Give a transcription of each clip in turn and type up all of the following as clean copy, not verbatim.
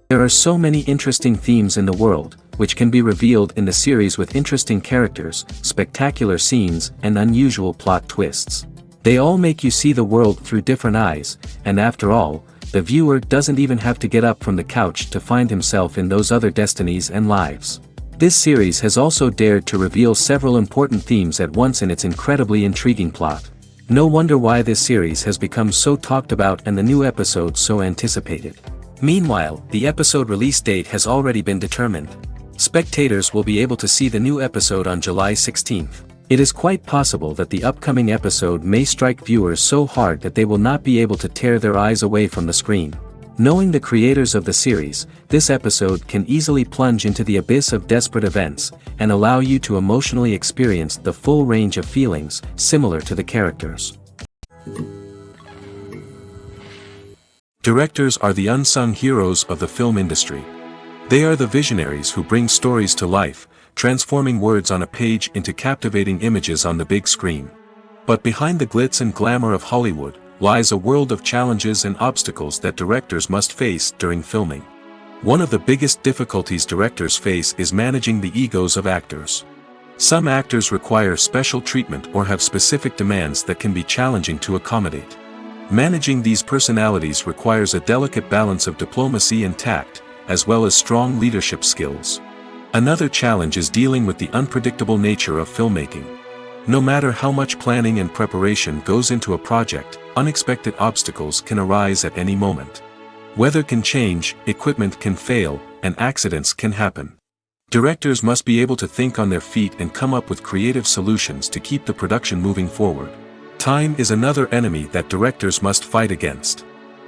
There are so many interesting themes in the world, which can be revealed in the series with interesting characters, spectacular scenes, and unusual plot twists. They all make you see the world through different eyes, and after all, the viewer doesn't even have to get up from the couch to find himself in those other destinies and lives. This series has also dared to reveal several important themes at once in its incredibly intriguing plot. No wonder why this series has become so talked about and the new episode so anticipated. Meanwhile, the episode release date has already been determined. Spectators will be able to see the new episode on July 16th. It is quite possible that the upcoming episode may strike viewers so hard that they will not be able to tear their eyes away from the screen. Knowing the creators of the series, this episode can easily plunge into the abyss of desperate events, and allow you to emotionally experience the full range of feelings, similar to the characters. Directors are the unsung heroes of the film industry. They are the visionaries who bring stories to life, transforming words on a page into captivating images on the big screen. But behind the glitz and glamour of Hollywood, lies a world of challenges and obstacles that directors must face during filming. One of the biggest difficulties directors face is managing the egos of actors. Some actors require special treatment or have specific demands that can be challenging to accommodate. Managing these personalities requires a delicate balance of diplomacy and tact, as well as strong leadership skills. Another challenge is dealing with the unpredictable nature of filmmaking. No matter how much planning and preparation goes into a project, unexpected obstacles can arise at any moment. Weather can change, equipment can fail, and accidents can happen. Directors must be able to think on their feet and come up with creative solutions to keep the production moving forward. Time is another enemy that directors must fight against.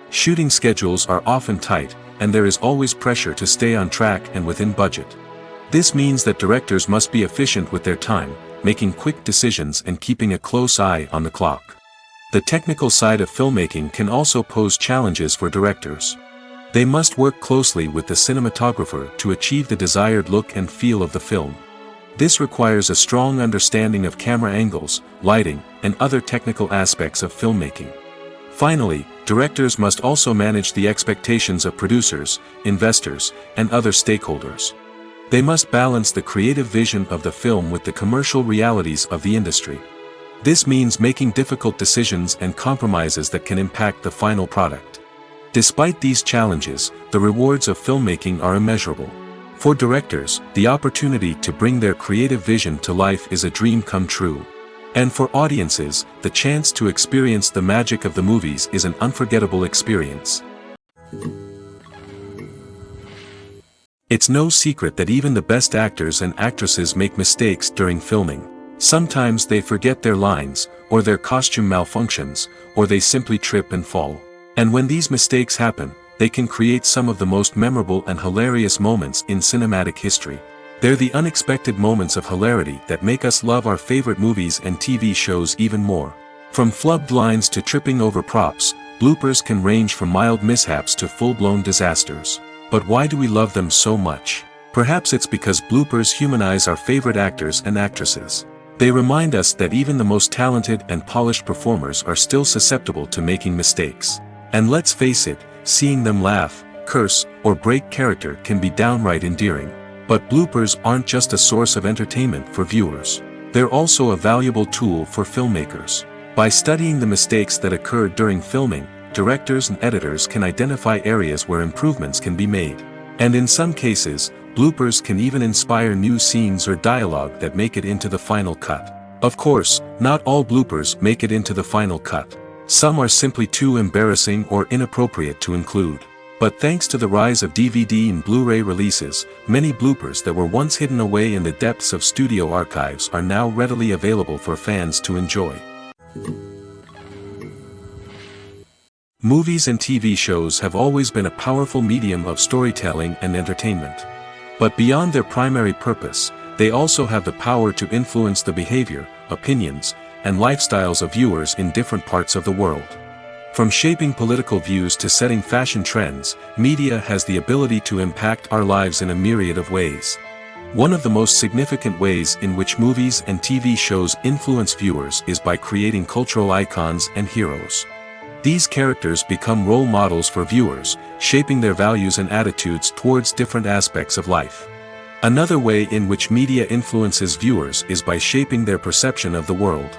Shooting schedules are often tight, and there is always pressure to stay on track and within budget. This means that directors must be efficient with their time, making quick decisions and keeping a close eye on the clock. The technical side of filmmaking can also pose challenges for directors. They must work closely with the cinematographer to achieve the desired look and feel of the film. This requires a strong understanding of camera angles, lighting, and other technical aspects of filmmaking. Finally, directors must also manage the expectations of producers, investors, and other stakeholders. They must balance the creative vision of the film with the commercial realities of the industry. This means making difficult decisions and compromises that can impact the final product. Despite these challenges, the rewards of filmmaking are immeasurable. For directors, the opportunity to bring their creative vision to life is a dream come true. And for audiences, the chance to experience the magic of the movies is an unforgettable experience. It's no secret that even the best actors and actresses make mistakes during filming. Sometimes they forget their lines, or their costume malfunctions, or they simply trip and fall. And when these mistakes happen, they can create some of the most memorable and hilarious moments in cinematic history. They're the unexpected moments of hilarity that make us love our favorite movies and TV shows even more. From flubbed lines to tripping over props, bloopers can range from mild mishaps to full-blown disasters. But why do we love them so much? Perhaps it's because bloopers humanize our favorite actors and actresses. They remind us that even the most talented and polished performers are still susceptible to making mistakes. And let's face it, seeing them laugh, curse, or break character can be downright endearing. But bloopers aren't just a source of entertainment for viewers. They're also a valuable tool for filmmakers. By studying the mistakes that occurred during filming, directors and editors can identify areas where improvements can be made. And in some cases, bloopers can even inspire new scenes or dialogue that make it into the final cut. Of course, not all bloopers make it into the final cut. Some are simply too embarrassing or inappropriate to include. But thanks to the rise of DVD and Blu-ray releases, many bloopers that were once hidden away in the depths of studio archives are now readily available for fans to enjoy. Movies and TV shows have always been a powerful medium of storytelling and entertainment. But beyond their primary purpose, they also have the power to influence the behavior, opinions, and lifestyles of viewers in different parts of the world. From shaping political views to setting fashion trends, media has the ability to impact our lives in a myriad of ways. One of the most significant ways in which movies and TV shows influence viewers is by creating cultural icons and heroes. These characters become role models for viewers, shaping their values and attitudes towards different aspects of life. Another way in which media influences viewers is by shaping their perception of the world.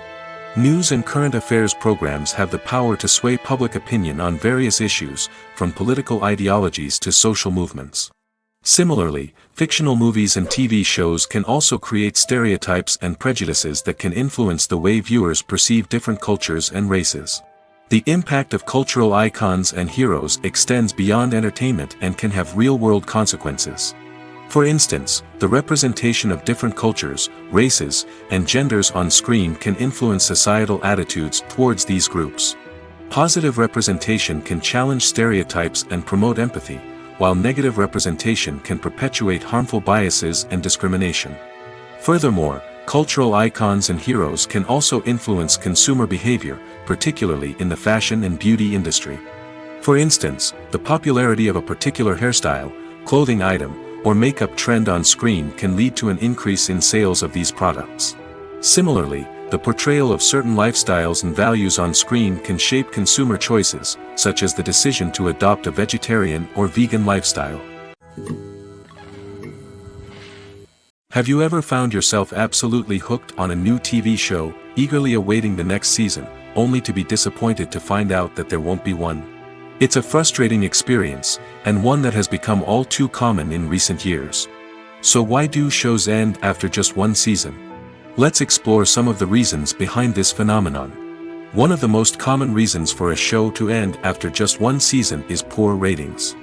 News and current affairs programs have the power to sway public opinion on various issues, from political ideologies to social movements. Similarly, fictional movies and TV shows can also create stereotypes and prejudices that can influence the way viewers perceive different cultures and races. The impact of cultural icons and heroes extends beyond entertainment and can have real-world consequences. For instance, the representation of different cultures, races, and genders on screen can influence societal attitudes towards these groups. Positive representation can challenge stereotypes and promote empathy, while negative representation can perpetuate harmful biases and discrimination. Furthermore, cultural icons and heroes can also influence consumer behavior, particularly in the fashion and beauty industry. For instance, the popularity of a particular hairstyle, clothing item, or makeup trend on screen can lead to an increase in sales of these products. Similarly, the portrayal of certain lifestyles and values on screen can shape consumer choices, such as the decision to adopt a vegetarian or vegan lifestyle. Have you ever found yourself absolutely hooked on a new TV show, eagerly awaiting the next season, only to be disappointed to find out that there won't be one? It's a frustrating experience, and one that has become all too common in recent years. So why do shows end after just one season? Let's explore some of the reasons behind this phenomenon. One of the most common reasons for a show to end after just one season is poor ratings.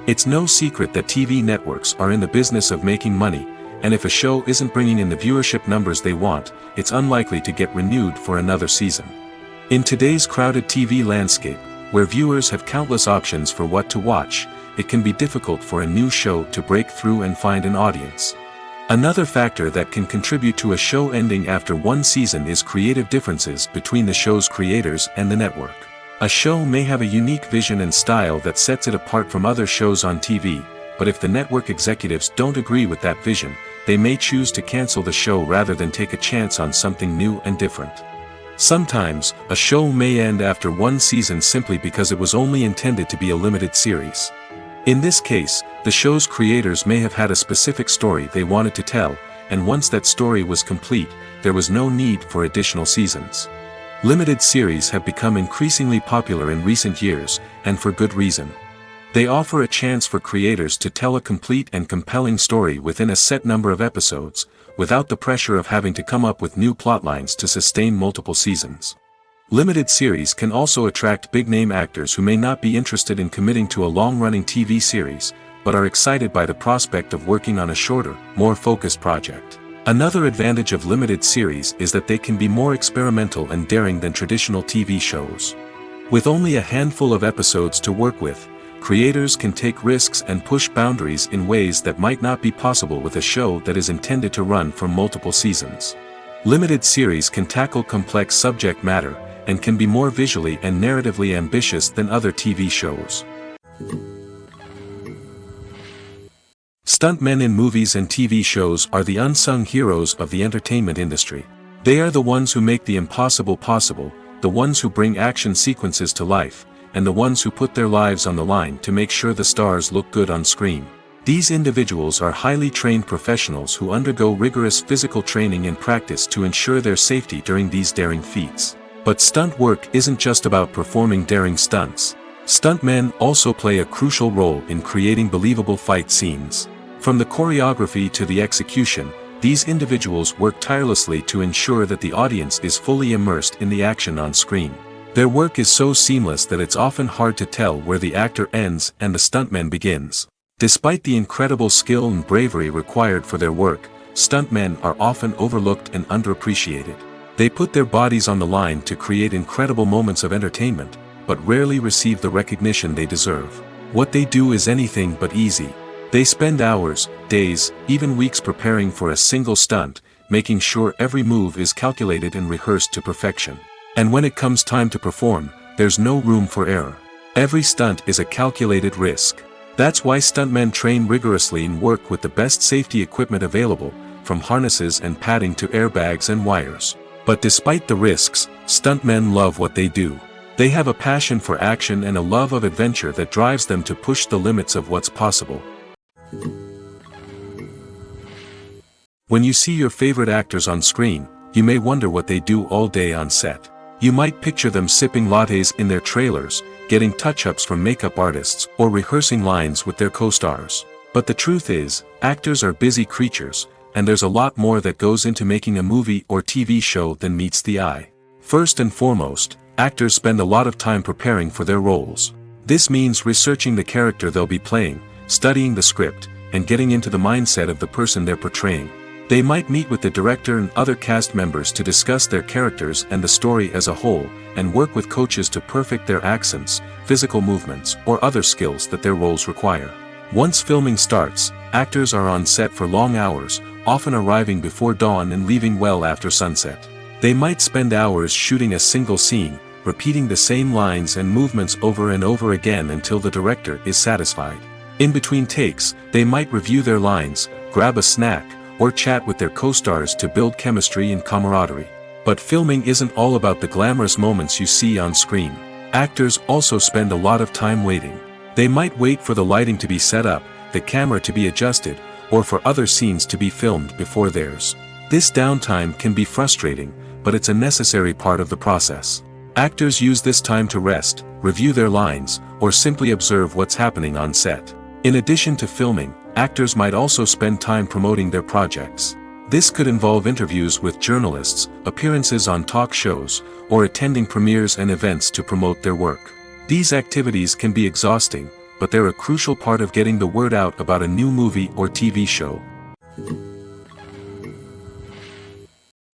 It's no secret that TV networks are in the business of making money, and if a show isn't bringing in the viewership numbers they want, it's unlikely to get renewed for another season. In today's crowded TV landscape, where viewers have countless options for what to watch, it can be difficult for a new show to break through and find an audience. Another factor that can contribute to a show ending after one season is creative differences between the show's creators and the network. A show may have a unique vision and style that sets it apart from other shows on TV, but if the network executives don't agree with that vision, they may choose to cancel the show rather than take a chance on something new and different. Sometimes, a show may end after one season simply because it was only intended to be a limited series. In this case, the show's creators may have had a specific story they wanted to tell, and once that story was complete, there was no need for additional seasons. Limited series have become increasingly popular in recent years, and for good reason. They offer a chance for creators to tell a complete and compelling story within a set number of episodes, without the pressure of having to come up with new plotlines to sustain multiple seasons. Limited series can also attract big-name actors who may not be interested in committing to a long-running TV series, but are excited by the prospect of working on a shorter, more focused project. Another advantage of limited series is that they can be more experimental and daring than traditional TV shows. With only a handful of episodes to work with, creators can take risks and push boundaries in ways that might not be possible with a show that is intended to run for multiple seasons. Limited series can tackle complex subject matter, and can be more visually and narratively ambitious than other TV shows. Stuntmen in movies and TV shows are the unsung heroes of the entertainment industry. They are the ones who make the impossible possible, the ones who bring action sequences to life, and the ones who put their lives on the line to make sure the stars look good on screen. These individuals are highly trained professionals who undergo rigorous physical training and practice to ensure their safety during these daring feats. But stunt work isn't just about performing daring stunts. Stuntmen also play a crucial role in creating believable fight scenes. From the choreography to the execution, these individuals work tirelessly to ensure that the audience is fully immersed in the action on screen. Their work is so seamless that it's often hard to tell where the actor ends and the stuntman begins. Despite the incredible skill and bravery required for their work, stuntmen are often overlooked and underappreciated. They put their bodies on the line to create incredible moments of entertainment, but rarely receive the recognition they deserve. What they do is anything but easy. They spend hours, days, even weeks preparing for a single stunt, making sure every move is calculated and rehearsed to perfection. And when it comes time to perform, there's no room for error. Every stunt is a calculated risk. That's why stuntmen train rigorously and work with the best safety equipment available, from harnesses and padding to airbags and wires. But despite the risks, stuntmen love what they do. They have a passion for action and a love of adventure that drives them to push the limits of what's possible. When you see your favorite actors on screen, you may wonder what they do all day on set. You might picture them sipping lattes in their trailers, getting touch-ups from makeup artists, or rehearsing lines with their co-stars. But the truth is, actors are busy creatures, and there's a lot more that goes into making a movie or TV show than meets the eye. First and foremost, actors spend a lot of time preparing for their roles. This means researching the character they'll be playing, studying the script, and getting into the mindset of the person they're portraying. They might meet with the director and other cast members to discuss their characters and the story as a whole, and work with coaches to perfect their accents, physical movements, or other skills that their roles require. Once filming starts, actors are on set for long hours, often arriving before dawn and leaving well after sunset. They might spend hours shooting a single scene, repeating the same lines and movements over and over again until the director is satisfied. In between takes, they might review their lines, grab a snack, or chat with their co-stars to build chemistry and camaraderie. But filming isn't all about the glamorous moments you see on screen. Actors also spend a lot of time waiting. They might wait for the lighting to be set up, the camera to be adjusted, or for other scenes to be filmed before theirs. This downtime can be frustrating, but it's a necessary part of the process. Actors use this time to rest, review their lines, or simply observe what's happening on set. In addition to filming, actors might also spend time promoting their projects. This could involve interviews with journalists, appearances on talk shows, or attending premieres and events to promote their work. These activities can be exhausting, but they're a crucial part of getting the word out about a new movie or TV show.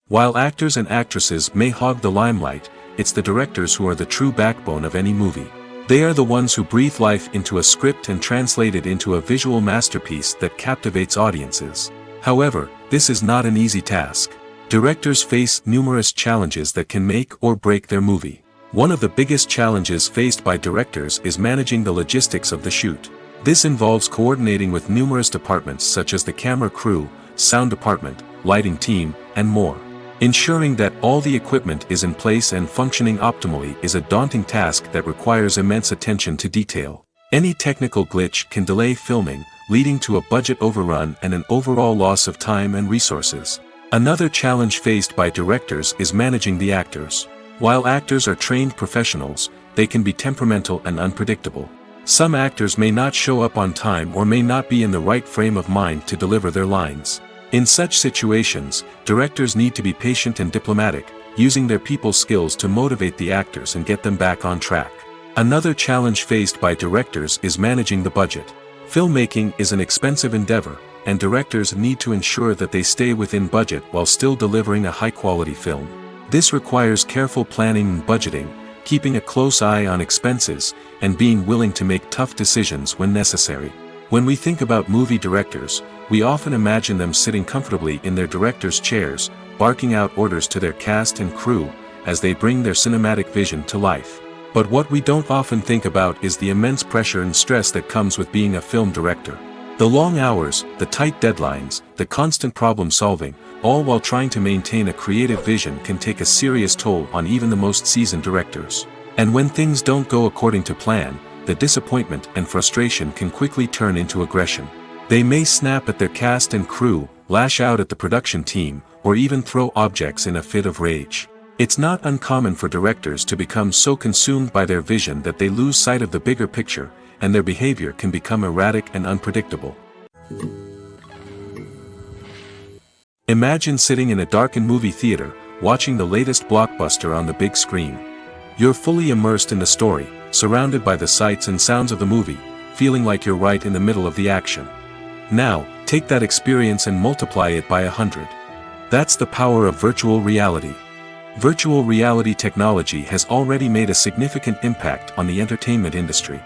While actors and actresses may hog the limelight, it's the directors who are the true backbone of any movie. They are the ones who breathe life into a script and translate it into a visual masterpiece that captivates audiences. However, this is not an easy task. Directors face numerous challenges that can make or break their movie. One of the biggest challenges faced by directors is managing the logistics of the shoot. This involves coordinating with numerous departments such as the camera crew, sound department, lighting team, and more. Ensuring that all the equipment is in place and functioning optimally is a daunting task that requires immense attention to detail. Any technical glitch can delay filming, leading to a budget overrun and an overall loss of time and resources. Another challenge faced by directors is managing the actors. While actors are trained professionals, they can be temperamental and unpredictable. Some actors may not show up on time or may not be in the right frame of mind to deliver their lines. In such situations, directors need to be patient and diplomatic, using their people skills to motivate the actors and get them back on track. Another challenge faced by directors is managing the budget. Filmmaking is an expensive endeavor, and directors need to ensure that they stay within budget while still delivering a high-quality film. This requires careful planning and budgeting, keeping a close eye on expenses, and being willing to make tough decisions when necessary. When we think about movie directors, we often imagine them sitting comfortably in their director's chairs, barking out orders to their cast and crew, as they bring their cinematic vision to life. But what we don't often think about is the immense pressure and stress that comes with being a film director. The long hours, the tight deadlines, the constant problem solving, all while trying to maintain a creative vision can take a serious toll on even the most seasoned directors. And when things don't go according to plan, the disappointment and frustration can quickly turn into aggression. They may snap at their cast and crew, lash out at the production team, or even throw objects in a fit of rage. It's not uncommon for directors to become so consumed by their vision that they lose sight of the bigger picture, and their behavior can become erratic and unpredictable. Imagine sitting in a darkened movie theater, watching the latest blockbuster on the big screen. You're fully immersed in the story, surrounded by the sights and sounds of the movie, feeling like you're right in the middle of the action. Now, take that experience and multiply it by 100. That's the power of virtual reality. Virtual reality technology has already made a significant impact on the entertainment industry.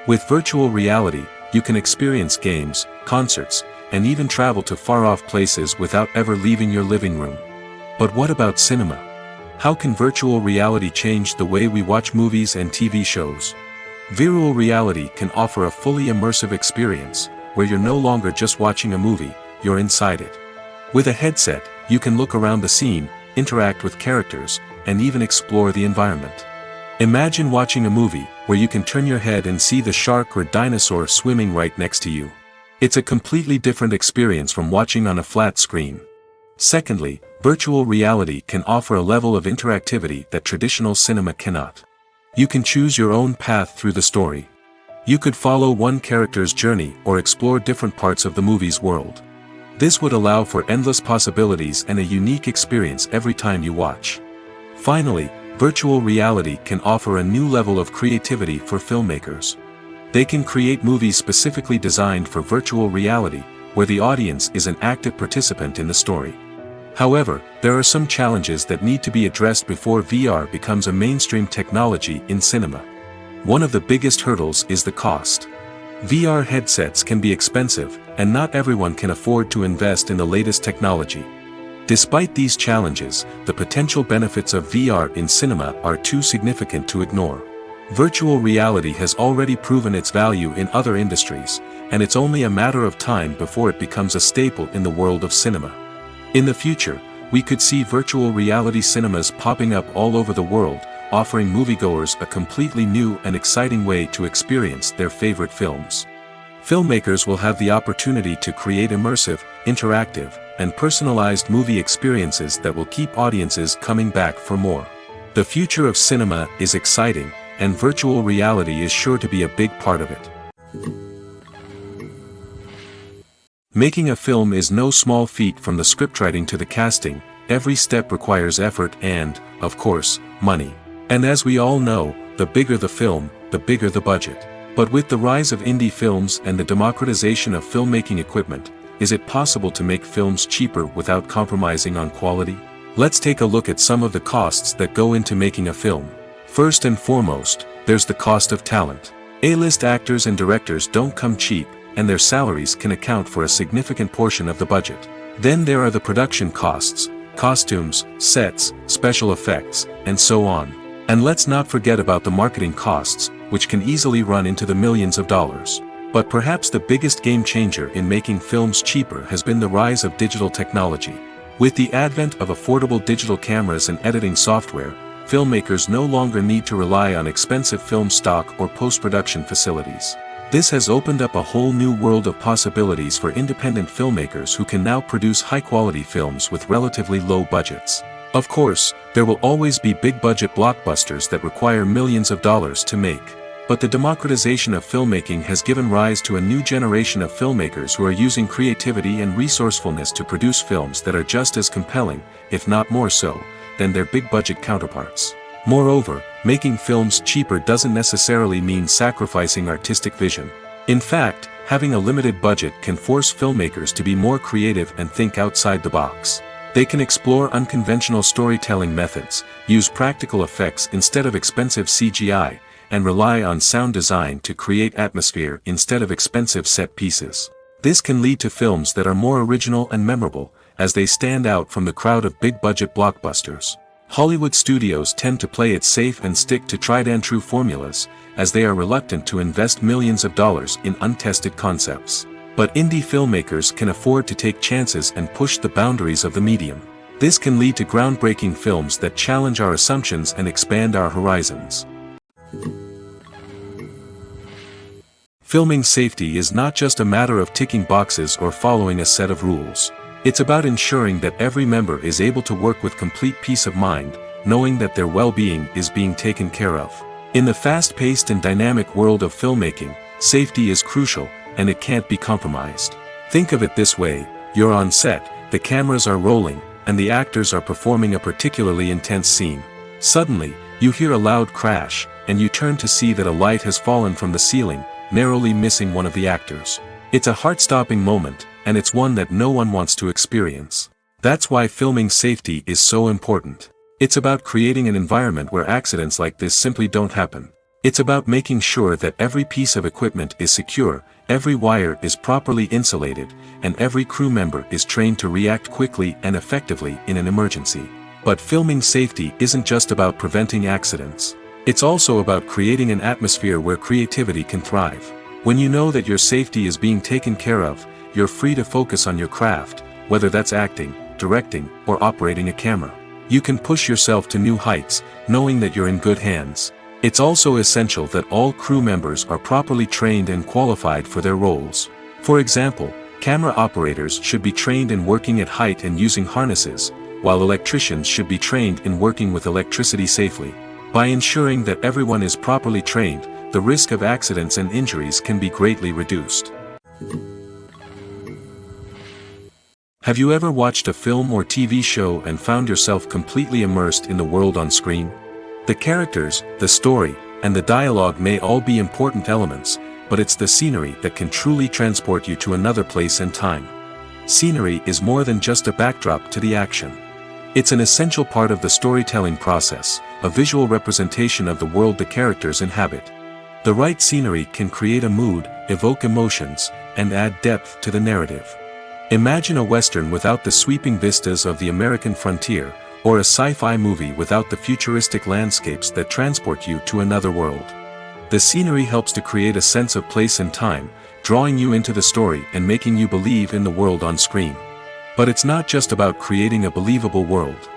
With virtual reality, you can experience games, concerts, and even travel to far-off places without ever leaving your living room. But what about cinema? How can virtual reality change the way we watch movies and TV shows? Virtual reality can offer a fully immersive experience, where you're no longer just watching a movie, you're inside it. With a headset, you can look around the scene, interact with characters, and even explore the environment. Imagine watching a movie where you can turn your head and see the shark or dinosaur swimming right next to you. It's a completely different experience from watching on a flat screen. Secondly, virtual reality can offer a level of interactivity that traditional cinema cannot. You can choose your own path through the story. You could follow one character's journey or explore different parts of the movie's world. This would allow for endless possibilities and a unique experience every time you watch. Finally, virtual reality can offer a new level of creativity for filmmakers. They can create movies specifically designed for virtual reality, where the audience is an active participant in the story. However, there are some challenges that need to be addressed before VR becomes a mainstream technology in cinema. One of the biggest hurdles is the cost. VR headsets can be expensive, and not everyone can afford to invest in the latest technology. Despite these challenges, the potential benefits of VR in cinema are too significant to ignore. Virtual reality has already proven its value in other industries, and it's only a matter of time before it becomes a staple in the world of cinema. In the future, we could see virtual reality cinemas popping up all over the world, offering moviegoers a completely new and exciting way to experience their favorite films. Filmmakers will have the opportunity to create immersive, interactive, and personalized movie experiences that will keep audiences coming back for more. The future of cinema is exciting, and virtual reality is sure to be a big part of it. Making a film is no small feat. From the scriptwriting to the casting, every step requires effort and, of course, money. And as we all know, the bigger the film, the bigger the budget. But with the rise of indie films and the democratization of filmmaking equipment, is it possible to make films cheaper without compromising on quality? Let's take a look at some of the costs that go into making a film. First and foremost, there's the cost of talent. A-list actors and directors don't come cheap, and their salaries can account for a significant portion of the budget. Then there are the production costs, costumes, sets, special effects, and so on. And let's not forget about the marketing costs, which can easily run into the millions of dollars. But perhaps the biggest game changer in making films cheaper has been the rise of digital technology. With the advent of affordable digital cameras and editing software, filmmakers no longer need to rely on expensive film stock or post-production facilities. This has opened up a whole new world of possibilities for independent filmmakers who can now produce high-quality films with relatively low budgets. Of course, there will always be big-budget blockbusters that require millions of dollars to make. But the democratization of filmmaking has given rise to a new generation of filmmakers who are using creativity and resourcefulness to produce films that are just as compelling, if not more so, than their big-budget counterparts. Moreover, making films cheaper doesn't necessarily mean sacrificing artistic vision. In fact, having a limited budget can force filmmakers to be more creative and think outside the box. They can explore unconventional storytelling methods, use practical effects instead of expensive CGI, and rely on sound design to create atmosphere instead of expensive set pieces. This can lead to films that are more original and memorable, as they stand out from the crowd of big-budget blockbusters. Hollywood studios tend to play it safe and stick to tried-and-true formulas, as they are reluctant to invest millions of dollars in untested concepts. But indie filmmakers can afford to take chances and push the boundaries of the medium. This can lead to groundbreaking films that challenge our assumptions and expand our horizons. Filming safety is not just a matter of ticking boxes or following a set of rules. It's about ensuring that every member is able to work with complete peace of mind, knowing that their well-being is being taken care of. In the fast-paced and dynamic world of filmmaking, safety is crucial, and it can't be compromised. Think of it this way: you're on set, the cameras are rolling, and the actors are performing a particularly intense scene. Suddenly, you hear a loud crash, and you turn to see that a light has fallen from the ceiling, narrowly missing one of the actors. It's a heart-stopping moment, and it's one that no one wants to experience. That's why filming safety is so important. It's about creating an environment where accidents like this simply don't happen. It's about making sure that every piece of equipment is secure, every wire is properly insulated, and every crew member is trained to react quickly and effectively in an emergency. But filming safety isn't just about preventing accidents. It's also about creating an atmosphere where creativity can thrive. When you know that your safety is being taken care of, you're free to focus on your craft, whether that's acting, directing, or operating a camera. You can push yourself to new heights, knowing that you're in good hands. It's also essential that all crew members are properly trained and qualified for their roles. For example, camera operators should be trained in working at height and using harnesses, while electricians should be trained in working with electricity safely. By ensuring that everyone is properly trained, the risk of accidents and injuries can be greatly reduced. Have you ever watched a film or TV show and found yourself completely immersed in the world on screen? The characters, the story, and the dialogue may all be important elements, but it's the scenery that can truly transport you to another place and time. Scenery is more than just a backdrop to the action. It's an essential part of the storytelling process, a visual representation of the world the characters inhabit. The right scenery can create a mood, evoke emotions, and add depth to the narrative. Imagine a Western without the sweeping vistas of the American frontier, or a sci-fi movie without the futuristic landscapes that transport you to another world. The scenery helps to create a sense of place and time, drawing you into the story and making you believe in the world on screen. But it's not just about creating a believable world.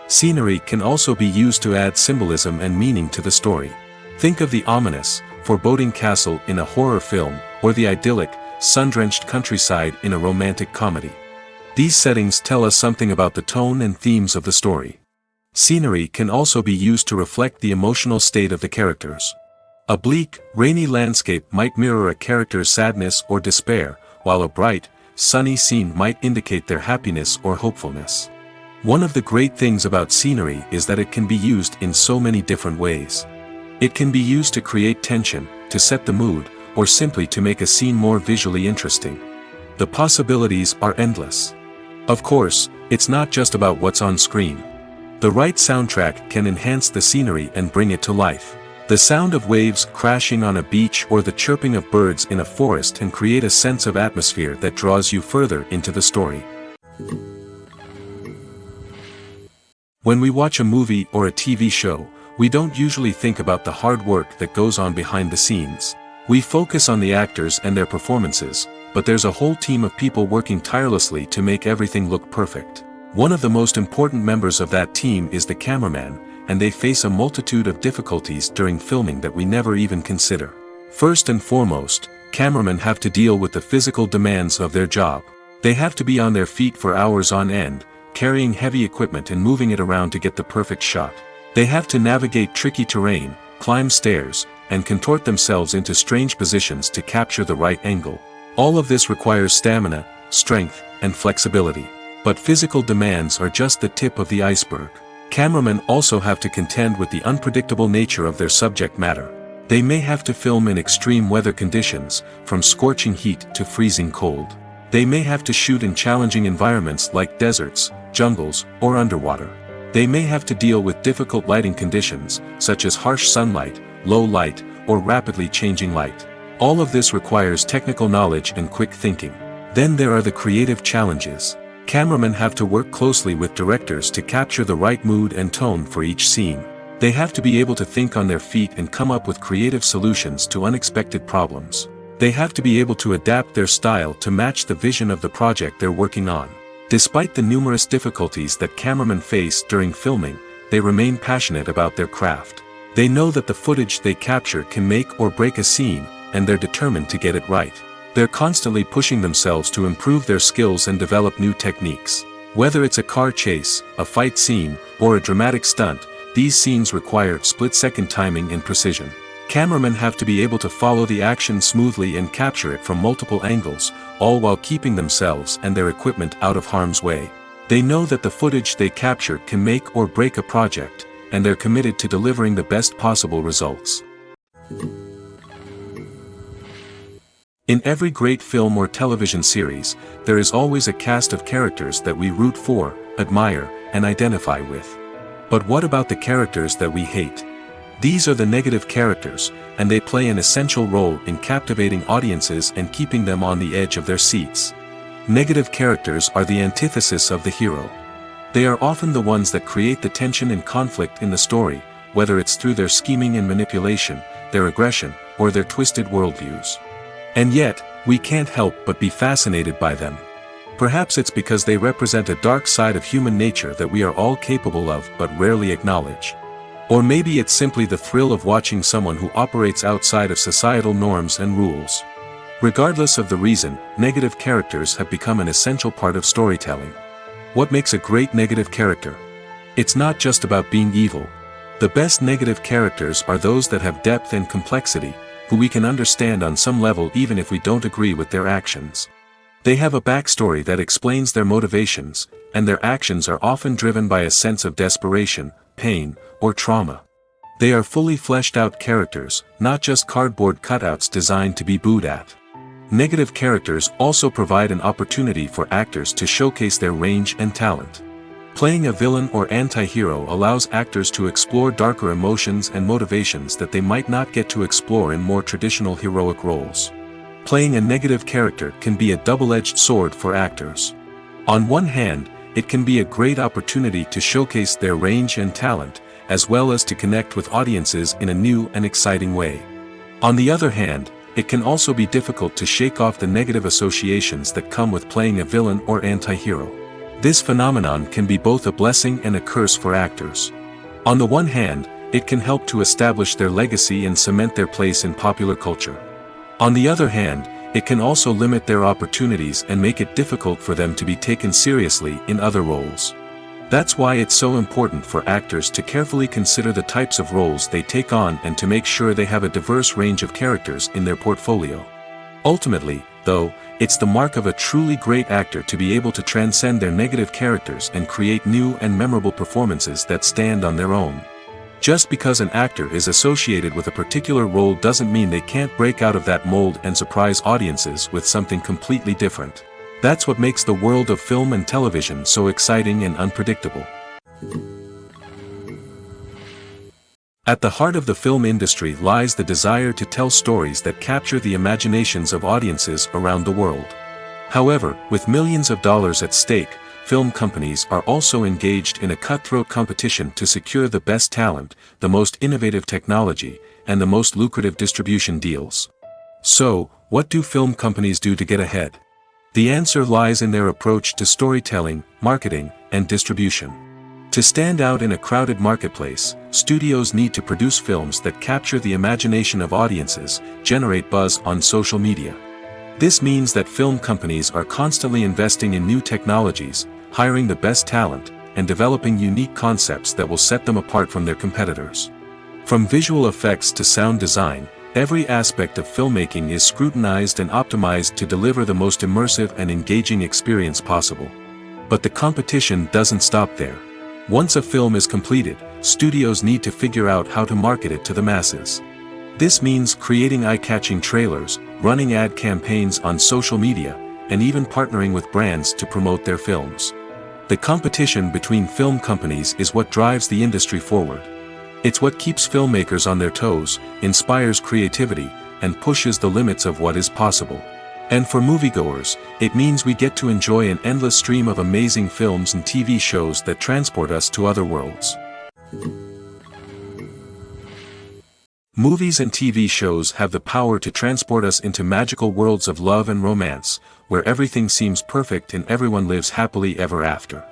Scenery can also be used to add symbolism and meaning to the story. Think of the ominous, foreboding castle in a horror film, or the idyllic, sun-drenched countryside in a romantic comedy. These settings tell us something about the tone and themes of the story. Scenery can also be used to reflect the emotional state of the characters. A bleak, rainy landscape might mirror a character's sadness or despair, while a bright, sunny scene might indicate their happiness or hopefulness. One of the great things about scenery is that it can be used in so many different ways. It can be used to create tension, to set the mood, or simply to make a scene more visually interesting. The possibilities are endless. Of course, it's not just about what's on screen. The right soundtrack can enhance the scenery and bring it to life. The sound of waves crashing on a beach or the chirping of birds in a forest can create a sense of atmosphere that draws you further into the story. When we watch a movie or a TV show, we don't usually think about the hard work that goes on behind the scenes. We focus on the actors and their performances, but there's a whole team of people working tirelessly to make everything look perfect. One of the most important members of that team is the cameraman, and they face a multitude of difficulties during filming that we never even consider. First and foremost, cameramen have to deal with the physical demands of their job. They have to be on their feet for hours on end, carrying heavy equipment and moving it around to get the perfect shot. They have to navigate tricky terrain, climb stairs, and contort themselves into strange positions to capture the right angle. All of this requires stamina, strength, and flexibility. But physical demands are just the tip of the iceberg. Cameramen also have to contend with the unpredictable nature of their subject matter. They may have to film in extreme weather conditions, from scorching heat to freezing cold. They may have to shoot in challenging environments like deserts, jungles, or underwater. They may have to deal with difficult lighting conditions, such as harsh sunlight, low light, or rapidly changing light. All of this requires technical knowledge and quick thinking. Then there are the creative challenges. Cameramen have to work closely with directors to capture the right mood and tone for each scene. They have to be able to think on their feet and come up with creative solutions to unexpected problems. They have to be able to adapt their style to match the vision of the project they're working on. Despite the numerous difficulties that cameramen face during filming, they remain passionate about their craft. They know that the footage they capture can make or break a scene, and they're determined to get it right. They're constantly pushing themselves to improve their skills and develop new techniques. Whether it's a car chase, a fight scene, or a dramatic stunt, these scenes require split-second timing and precision. Cameramen have to be able to follow the action smoothly and capture it from multiple angles, all while keeping themselves and their equipment out of harm's way. They know that the footage they capture can make or break a project, and they're committed to delivering the best possible results. In every great film or television series, there is always a cast of characters that we root for, admire, and identify with. But what about the characters that we hate? These are the negative characters, and they play an essential role in captivating audiences and keeping them on the edge of their seats. Negative characters are the antithesis of the hero. They are often the ones that create the tension and conflict in the story, whether it's through their scheming and manipulation, their aggression, or their twisted worldviews. And yet, we can't help but be fascinated by them. Perhaps it's because they represent a dark side of human nature that we are all capable of but rarely acknowledge. Or maybe it's simply the thrill of watching someone who operates outside of societal norms and rules. Regardless of the reason, negative characters have become an essential part of storytelling. What makes a great negative character? It's not just about being evil. The best negative characters are those that have depth and complexity, who we can understand on some level even if we don't agree with their actions. They have a backstory that explains their motivations, and their actions are often driven by a sense of desperation, pain, or trauma. They are fully fleshed out characters, not just cardboard cutouts designed to be booed at. Negative characters also provide an opportunity for actors to showcase their range and talent. Playing a villain or anti-hero allows actors to explore darker emotions and motivations that they might not get to explore in more traditional heroic roles. Playing a negative character can be a double-edged sword for actors. On one hand, it can be a great opportunity to showcase their range and talent, as well as to connect with audiences in a new and exciting way. On the other hand, it can also be difficult to shake off the negative associations that come with playing a villain or anti-hero. This phenomenon can be both a blessing and a curse for actors. On the one hand, it can help to establish their legacy and cement their place in popular culture. On the other hand, it can also limit their opportunities and make it difficult for them to be taken seriously in other roles. That's why it's so important for actors to carefully consider the types of roles they take on and to make sure they have a diverse range of characters in their portfolio. Ultimately, though, it's the mark of a truly great actor to be able to transcend their negative characters and create new and memorable performances that stand on their own. Just because an actor is associated with a particular role doesn't mean they can't break out of that mold and surprise audiences with something completely different. That's what makes the world of film and television so exciting and unpredictable. At the heart of the film industry lies the desire to tell stories that capture the imaginations of audiences around the world. However, with millions of dollars at stake, film companies are also engaged in a cutthroat competition to secure the best talent, the most innovative technology, and the most lucrative distribution deals. So, what do film companies do to get ahead? The answer lies in their approach to storytelling, marketing, and distribution. To stand out in a crowded marketplace, studios need to produce films that capture the imagination of audiences, generate buzz on social media. This means that film companies are constantly investing in new technologies, hiring the best talent, and developing unique concepts that will set them apart from their competitors. From visual effects to sound design, every aspect of filmmaking is scrutinized and optimized to deliver the most immersive and engaging experience possible. But the competition doesn't stop there. Once a film is completed, studios need to figure out how to market it to the masses. This means creating eye-catching trailers, running ad campaigns on social media, and even partnering with brands to promote their films. The competition between film companies is what drives the industry forward. It's what keeps filmmakers on their toes, inspires creativity, and pushes the limits of what is possible. And for moviegoers, it means we get to enjoy an endless stream of amazing films and TV shows that transport us to other worlds. Movies and TV shows have the power to transport us into magical worlds of love and romance, where everything seems perfect and everyone lives happily ever after.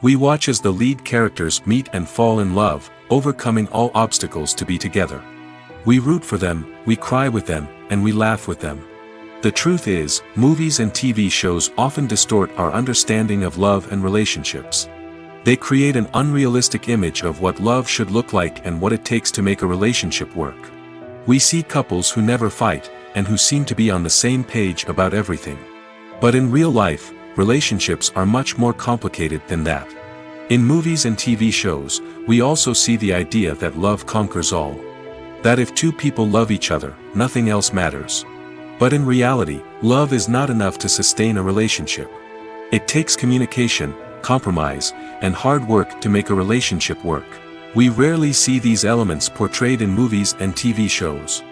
We watch as the lead characters meet and fall in love, overcoming all obstacles to be together. We root for them, we cry with them, and we laugh with them. The truth is, movies and TV shows often distort our understanding of love and relationships. They create an unrealistic image of what love should look like and what it takes to make a relationship work. We see couples who never fight, and who seem to be on the same page about everything. But in real life, relationships are much more complicated than that. In movies and TV shows, we also see the idea that love conquers all. That if two people love each other, nothing else matters. But in reality, love is not enough to sustain a relationship. It takes communication, compromise, and hard work to make a relationship work. We rarely see these elements portrayed in movies and TV shows.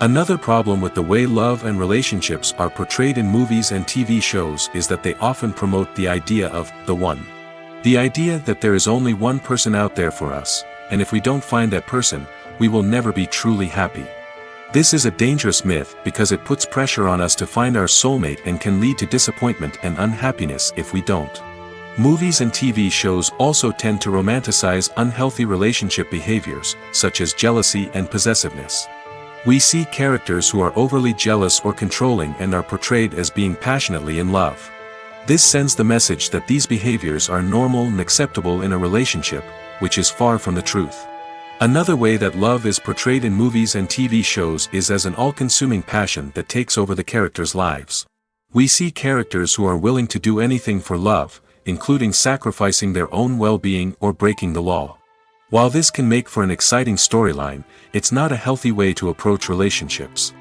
Another problem with the way love and relationships are portrayed in movies and TV shows is that they often promote the idea of the one. The idea that there is only one person out there for us, and if we don't find that person, we will never be truly happy. This is a dangerous myth because it puts pressure on us to find our soulmate and can lead to disappointment and unhappiness if we don't. Movies and TV shows also tend to romanticize unhealthy relationship behaviors, such as jealousy and possessiveness. We see characters who are overly jealous or controlling and are portrayed as being passionately in love. This sends the message that these behaviors are normal and acceptable in a relationship, which is far from the truth. Another way that love is portrayed in movies and TV shows is as an all-consuming passion that takes over the characters' lives. We see characters who are willing to do anything for love, including sacrificing their own well-being or breaking the law. While this can make for an exciting storyline, it's not a healthy way to approach relationships.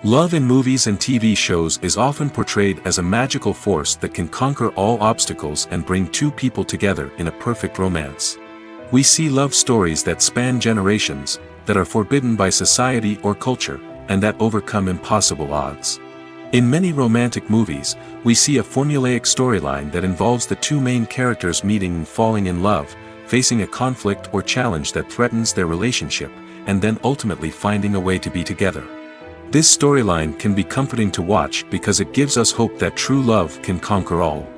Love in movies and TV shows is often portrayed as a magical force that can conquer all obstacles and bring two people together in a perfect romance. We see love stories that span generations, that are forbidden by society or culture, and that overcome impossible odds. In many romantic movies, we see a formulaic storyline that involves the two main characters meeting and falling in love, facing a conflict or challenge that threatens their relationship, and then ultimately finding a way to be together. This storyline can be comforting to watch because it gives us hope that true love can conquer all.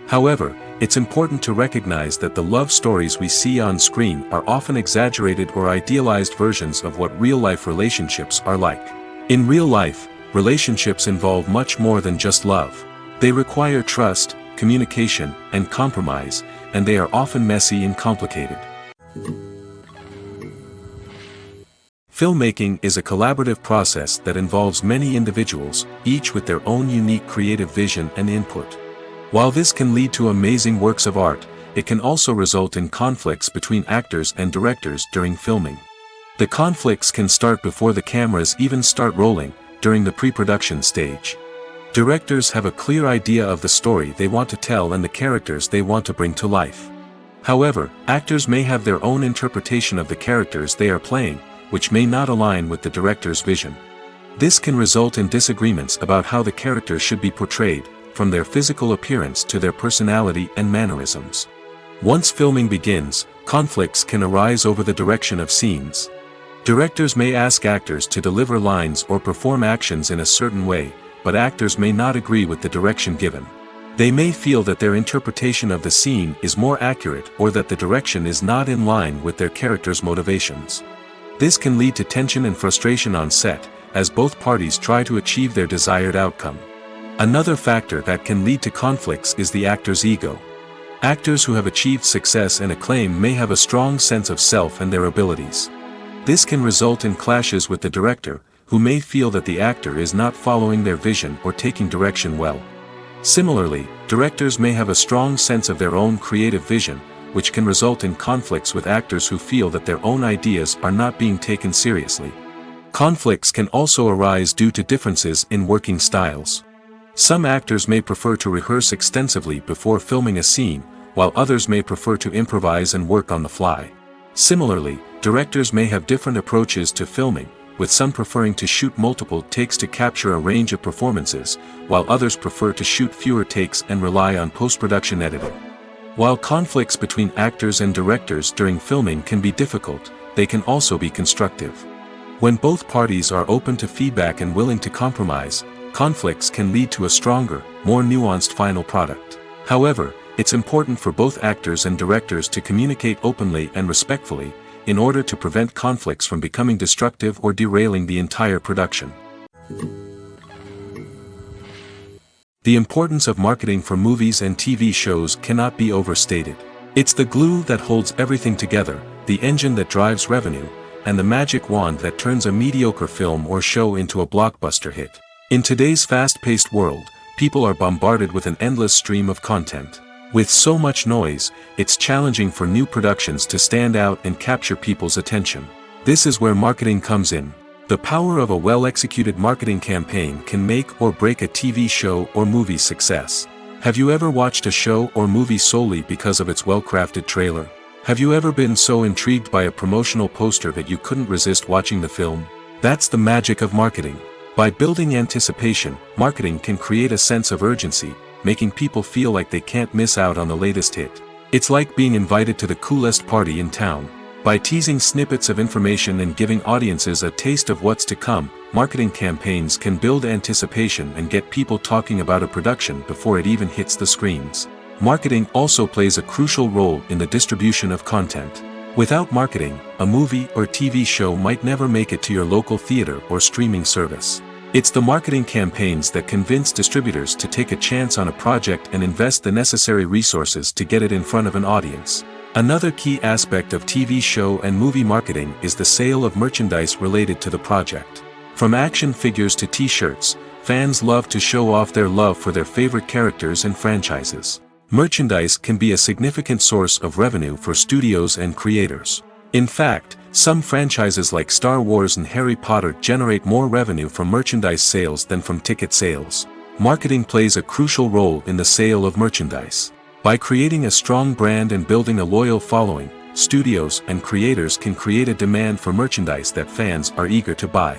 However, it's important to recognize that the love stories we see on screen are often exaggerated or idealized versions of what real-life relationships are like. In real life, relationships involve much more than just love. They require trust, communication, and compromise, and they are often messy and complicated. Filmmaking is a collaborative process that involves many individuals, each with their own unique creative vision and input. While this can lead to amazing works of art, it can also result in conflicts between actors and directors during filming. The conflicts can start before the cameras even start rolling, during the pre-production stage. Directors have a clear idea of the story they want to tell and the characters they want to bring to life. However, actors may have their own interpretation of the characters they are playing, which may not align with the director's vision. This can result in disagreements about how the characters should be portrayed, from their physical appearance to their personality and mannerisms. Once filming begins, conflicts can arise over the direction of scenes. Directors may ask actors to deliver lines or perform actions in a certain way, but actors may not agree with the direction given. They may feel that their interpretation of the scene is more accurate or that the direction is not in line with their character's motivations. This can lead to tension and frustration on set, as both parties try to achieve their desired outcome. Another factor that can lead to conflicts is the actor's ego. Actors who have achieved success and acclaim may have a strong sense of self and their abilities. This can result in clashes with the director, who may feel that the actor is not following their vision or taking direction well. Similarly, directors may have a strong sense of their own creative vision, which can result in conflicts with actors who feel that their own ideas are not being taken seriously. Conflicts can also arise due to differences in working styles. Some actors may prefer to rehearse extensively before filming a scene, while others may prefer to improvise and work on the fly. Similarly, directors may have different approaches to filming, with some preferring to shoot multiple takes to capture a range of performances, while others prefer to shoot fewer takes and rely on post-production editing. While conflicts between actors and directors during filming can be difficult, they can also be constructive. When both parties are open to feedback and willing to compromise, conflicts can lead to a stronger, more nuanced final product. However, it's important for both actors and directors to communicate openly and respectfully, in order to prevent conflicts from becoming destructive or derailing the entire production. The importance of marketing for movies and TV shows cannot be overstated. It's the glue that holds everything together, the engine that drives revenue, and the magic wand that turns a mediocre film or show into a blockbuster hit. In today's fast-paced world, people are bombarded with an endless stream of content. With so much noise, it's challenging for new productions to stand out and capture people's attention. This is where marketing comes in. The power of a well-executed marketing campaign can make or break a TV show or movie's success. Have you ever watched a show or movie solely because of its well-crafted trailer? Have you ever been so intrigued by a promotional poster that you couldn't resist watching the film? That's the magic of marketing. By building anticipation, marketing can create a sense of urgency, making people feel like they can't miss out on the latest hit. It's like being invited to the coolest party in town. By teasing snippets of information and giving audiences a taste of what's to come, marketing campaigns can build anticipation and get people talking about a production before it even hits the screens. marketing also plays a crucial role in the distribution of content. Without marketing, a movie or TV show might never make it to your local theater or streaming service. It's the marketing campaigns that convince distributors to take a chance on a project and invest the necessary resources to get it in front of an audience. Another key aspect of TV show and movie marketing is the sale of merchandise related to the project. From action figures to t-shirts, fans love to show off their love for their favorite characters and franchises. Merchandise can be a significant source of revenue for studios and creators. In fact, some franchises like Star Wars and Harry Potter generate more revenue from merchandise sales than from ticket sales. Marketing plays a crucial role in the sale of merchandise. By creating a strong brand and building a loyal following, studios and creators can create a demand for merchandise that fans are eager to buy.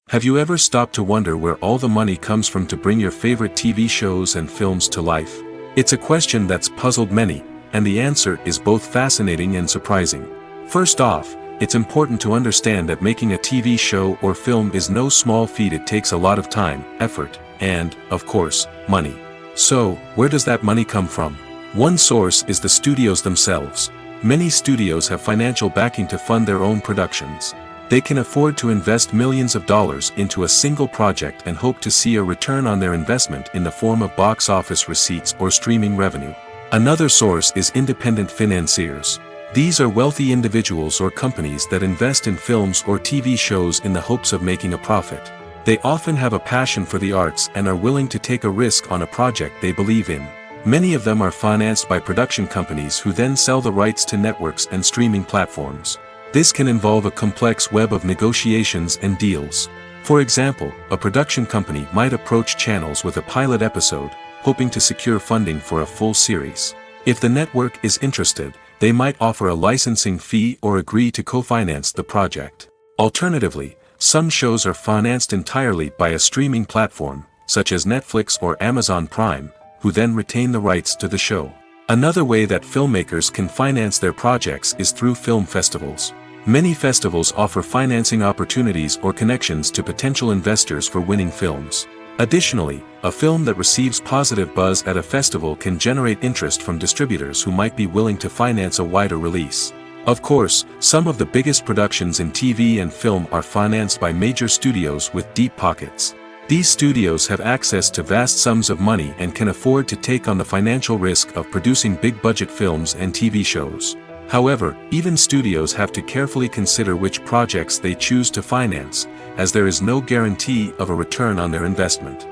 Have you ever stopped to wonder where all the money comes from to bring your favorite TV shows and films to life? It's a question that's puzzled many, and the answer is both fascinating and surprising. First off, it's important to understand that making a TV show or film is no small feat. It takes a lot of time, effort, and, of course, money. So, where does that money come from? One source is the studios themselves. Many studios have financial backing to fund their own productions. They can afford to invest millions of dollars into a single project and hope to see a return on their investment in the form of box office receipts or streaming revenue. Another source is independent financiers. These are wealthy individuals or companies that invest in films or TV shows in the hopes of making a profit. They often have a passion for the arts and are willing to take a risk on a project they believe in. Many of them are financed by production companies who then sell the rights to networks and streaming platforms. This can involve a complex web of negotiations and deals. For example, a production company might approach channels with a pilot episode, hoping to secure funding for a full series. If the network is interested, they might offer a licensing fee or agree to co-finance the project. Alternatively, some shows are financed entirely by a streaming platform, such as Netflix or Amazon Prime, who then retain the rights to the show. Another way that filmmakers can finance their projects is through film festivals. Many festivals offer financing opportunities or connections to potential investors for winning films. Additionally, a film that receives positive buzz at a festival can generate interest from distributors who might be willing to finance a wider release. Of course, some of the biggest productions in TV and film are financed by major studios with deep pockets. These studios have access to vast sums of money and can afford to take on the financial risk of producing big-budget films and TV shows. However, even studios have to carefully consider which projects they choose to finance, as there is no guarantee of a return on their investment.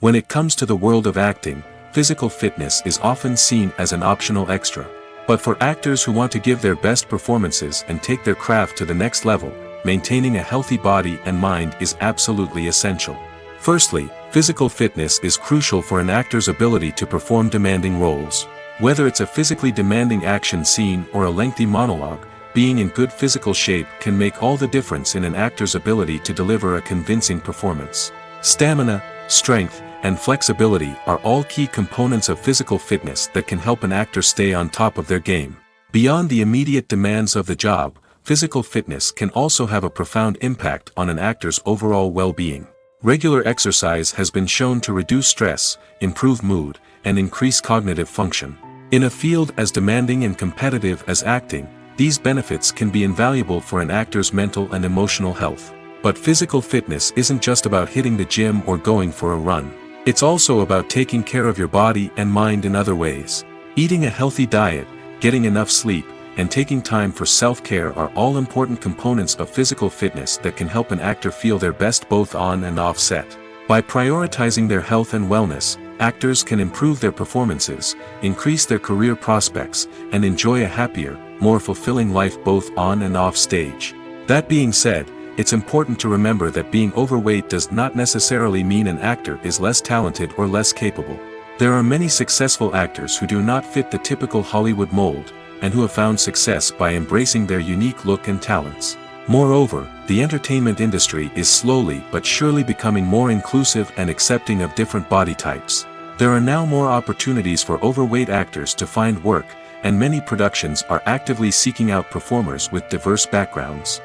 When it comes to the world of acting, physical fitness is often seen as an optional extra. But for actors who want to give their best performances and take their craft to the next level, maintaining a healthy body and mind is absolutely essential. Firstly, physical fitness is crucial for an actor's ability to perform demanding roles. Whether it's a physically demanding action scene or a lengthy monologue, being in good physical shape can make all the difference in an actor's ability to deliver a convincing performance. Stamina, strength, and flexibility are all key components of physical fitness that can help an actor stay on top of their game. Beyond the immediate demands of the job, physical fitness can also have a profound impact on an actor's overall well-being. Regular exercise has been shown to reduce stress, improve mood, and increase cognitive function. In a field as demanding and competitive as acting, these benefits can be invaluable for an actor's mental and emotional health. But physical fitness isn't just about hitting the gym or going for a run. It's also about taking care of your body and mind in other ways. Eating a healthy diet, getting enough sleep, and taking time for self-care are all important components of physical fitness that can help an actor feel their best both on and off set. By prioritizing their health and wellness, actors can improve their performances, increase their career prospects, and enjoy a happier, more fulfilling life both on and off stage. That being said, it's important to remember that being overweight does not necessarily mean an actor is less talented or less capable. There are many successful actors who do not fit the typical Hollywood mold, and who have found success by embracing their unique look and talents. Moreover, the entertainment industry is slowly but surely becoming more inclusive and accepting of different body types. There are now more opportunities for overweight actors to find work, and many productions are actively seeking out performers with diverse backgrounds.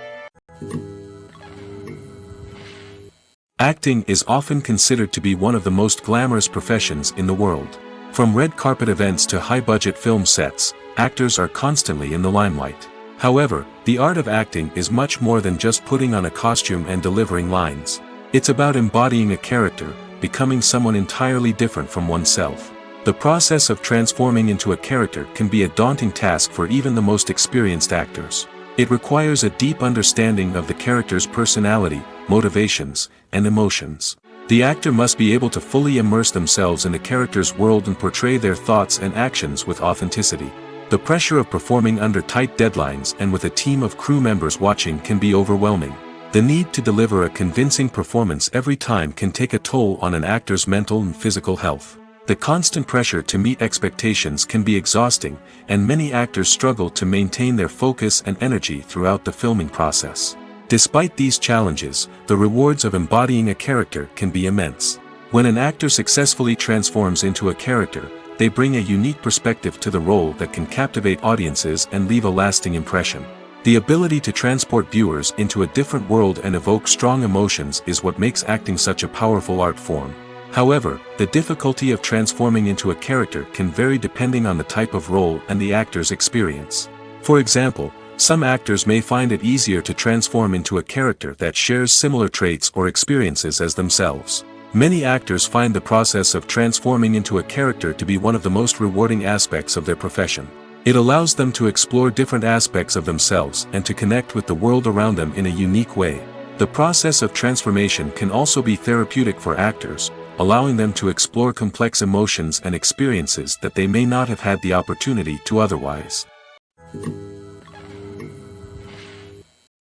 Acting is often considered to be one of the most glamorous professions in the world. From red carpet events to high-budget film sets, actors are constantly in the limelight. However, the art of acting is much more than just putting on a costume and delivering lines. It's about embodying a character, becoming someone entirely different from oneself. The process of transforming into a character can be a daunting task for even the most experienced actors. It requires a deep understanding of the character's personality, motivations, and emotions. The actor must be able to fully immerse themselves in the character's world and portray their thoughts and actions with authenticity. The pressure of performing under tight deadlines and with a team of crew members watching can be overwhelming. The need to deliver a convincing performance every time can take a toll on an actor's mental and physical health. The constant pressure to meet expectations can be exhausting, and many actors struggle to maintain their focus and energy throughout the filming process. Despite these challenges, the rewards of embodying a character can be immense. When an actor successfully transforms into a character, they bring a unique perspective to the role that can captivate audiences and leave a lasting impression. The ability to transport viewers into a different world and evoke strong emotions is what makes acting such a powerful art form. However, the difficulty of transforming into a character can vary depending on the type of role and the actor's experience. For example, some actors may find it easier to transform into a character that shares similar traits or experiences as themselves. Many actors find the process of transforming into a character to be one of the most rewarding aspects of their profession. It allows them to explore different aspects of themselves and to connect with the world around them in a unique way. The process of transformation can also be therapeutic for actors, allowing them to explore complex emotions and experiences that they may not have had the opportunity to otherwise.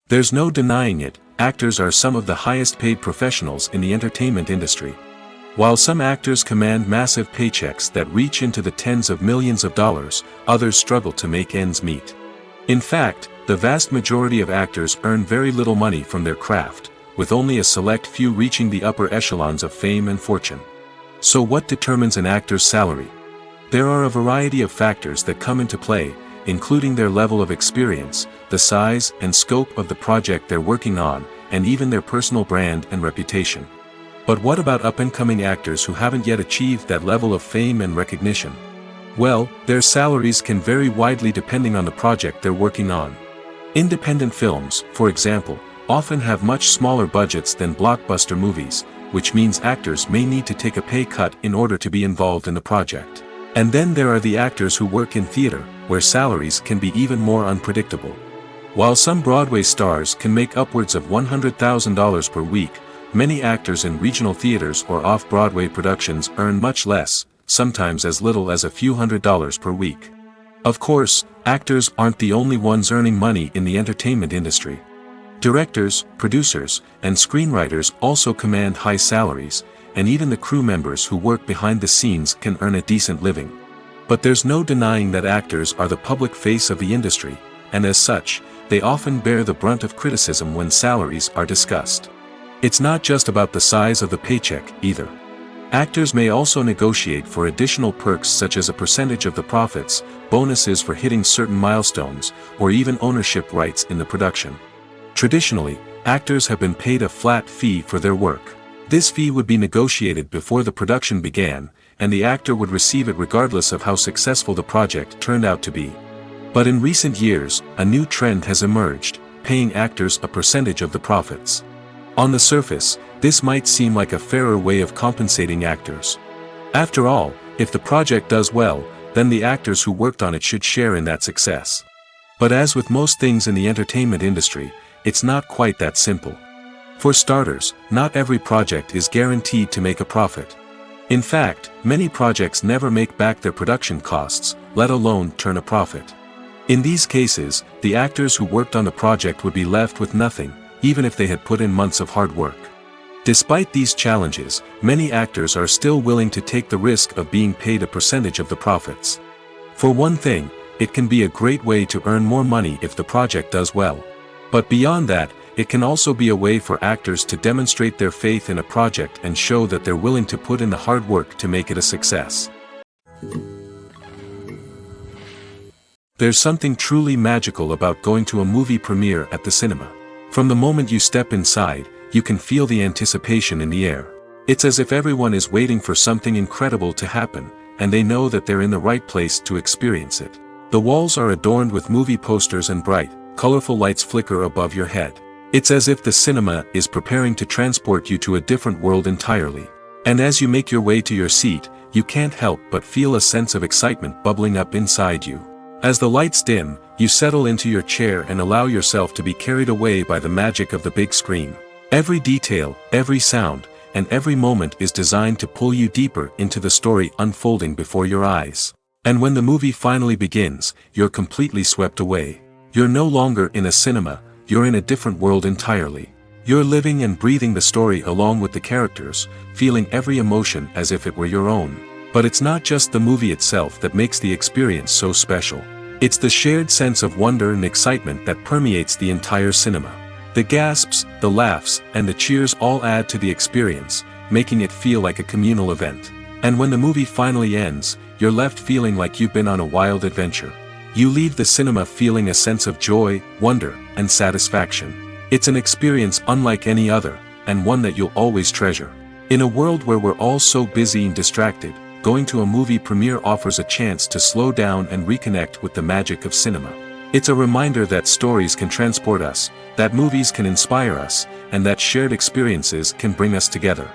There's no denying it, actors are some of the highest paid professionals in the entertainment industry. While some actors command massive paychecks that reach into the tens of millions of dollars, others struggle to make ends meet. In fact, the vast majority of actors earn very little money from their craft, with only a select few reaching the upper echelons of fame and fortune. So what determines an actor's salary? There are a variety of factors that come into play, including their level of experience, the size and scope of the project they're working on, and even their personal brand and reputation. But what about up-and-coming actors who haven't yet achieved that level of fame and recognition? Well, their salaries can vary widely depending on the project they're working on. Independent films, for example, often have much smaller budgets than blockbuster movies, which means actors may need to take a pay cut in order to be involved in the project. And then there are the actors who work in theater, where salaries can be even more unpredictable. While some Broadway stars can make upwards of $100,000 per week, many actors in regional theaters or off-Broadway productions earn much less, sometimes as little as a few $100s per week. Of course, actors aren't the only ones earning money in the entertainment industry. Directors, producers, and screenwriters also command high salaries, and even the crew members who work behind the scenes can earn a decent living. But there's no denying that actors are the public face of the industry, and as such, they often bear the brunt of criticism when salaries are discussed. It's not just about the size of the paycheck, either. Actors may also negotiate for additional perks such as a percentage of the profits, bonuses for hitting certain milestones, or even ownership rights in the production. Traditionally, actors have been paid a flat fee for their work. This fee would be negotiated before the production began, and the actor would receive it regardless of how successful the project turned out to be. But in recent years, a new trend has emerged, paying actors a percentage of the profits. On the surface, this might seem like a fairer way of compensating actors. After all, if the project does well, then the actors who worked on it should share in that success. But as with most things in the entertainment industry, it's not quite that simple. For starters, not every project is guaranteed to make a profit. In fact, many projects never make back their production costs, let alone turn a profit. In these cases, the actors who worked on the project would be left with nothing, even if they had put in months of hard work. Despite these challenges, many actors are still willing to take the risk of being paid a percentage of the profits. For one thing, it can be a great way to earn more money if the project does well. But beyond that, it can also be a way for actors to demonstrate their faith in a project and show that they're willing to put in the hard work to make it a success. There's something truly magical about going to a movie premiere at the cinema. From the moment you step inside, you can feel the anticipation in the air. It's as if everyone is waiting for something incredible to happen, and they know that they're in the right place to experience it. The walls are adorned with movie posters and bright, colorful lights flicker above your head. It's as if the cinema is preparing to transport you to a different world entirely. And as you make your way to your seat, you can't help but feel a sense of excitement bubbling up inside you. As the lights dim, you settle into your chair and allow yourself to be carried away by the magic of the big screen. Every detail, every sound, and every moment is designed to pull you deeper into the story unfolding before your eyes. And when the movie finally begins, you're completely swept away. You're no longer in a cinema, you're in a different world entirely. You're living and breathing the story along with the characters, feeling every emotion as if it were your own. But it's not just the movie itself that makes the experience so special. It's the shared sense of wonder and excitement that permeates the entire cinema. The gasps, the laughs, and the cheers all add to the experience, making it feel like a communal event. And when the movie finally ends, you're left feeling like you've been on a wild adventure. You leave the cinema feeling a sense of joy, wonder, and satisfaction. It's an experience unlike any other, and one that you'll always treasure. In a world where we're all so busy and distracted, going to a movie premiere offers a chance to slow down and reconnect with the magic of cinema. It's a reminder that stories can transport us, that movies can inspire us, and that shared experiences can bring us together.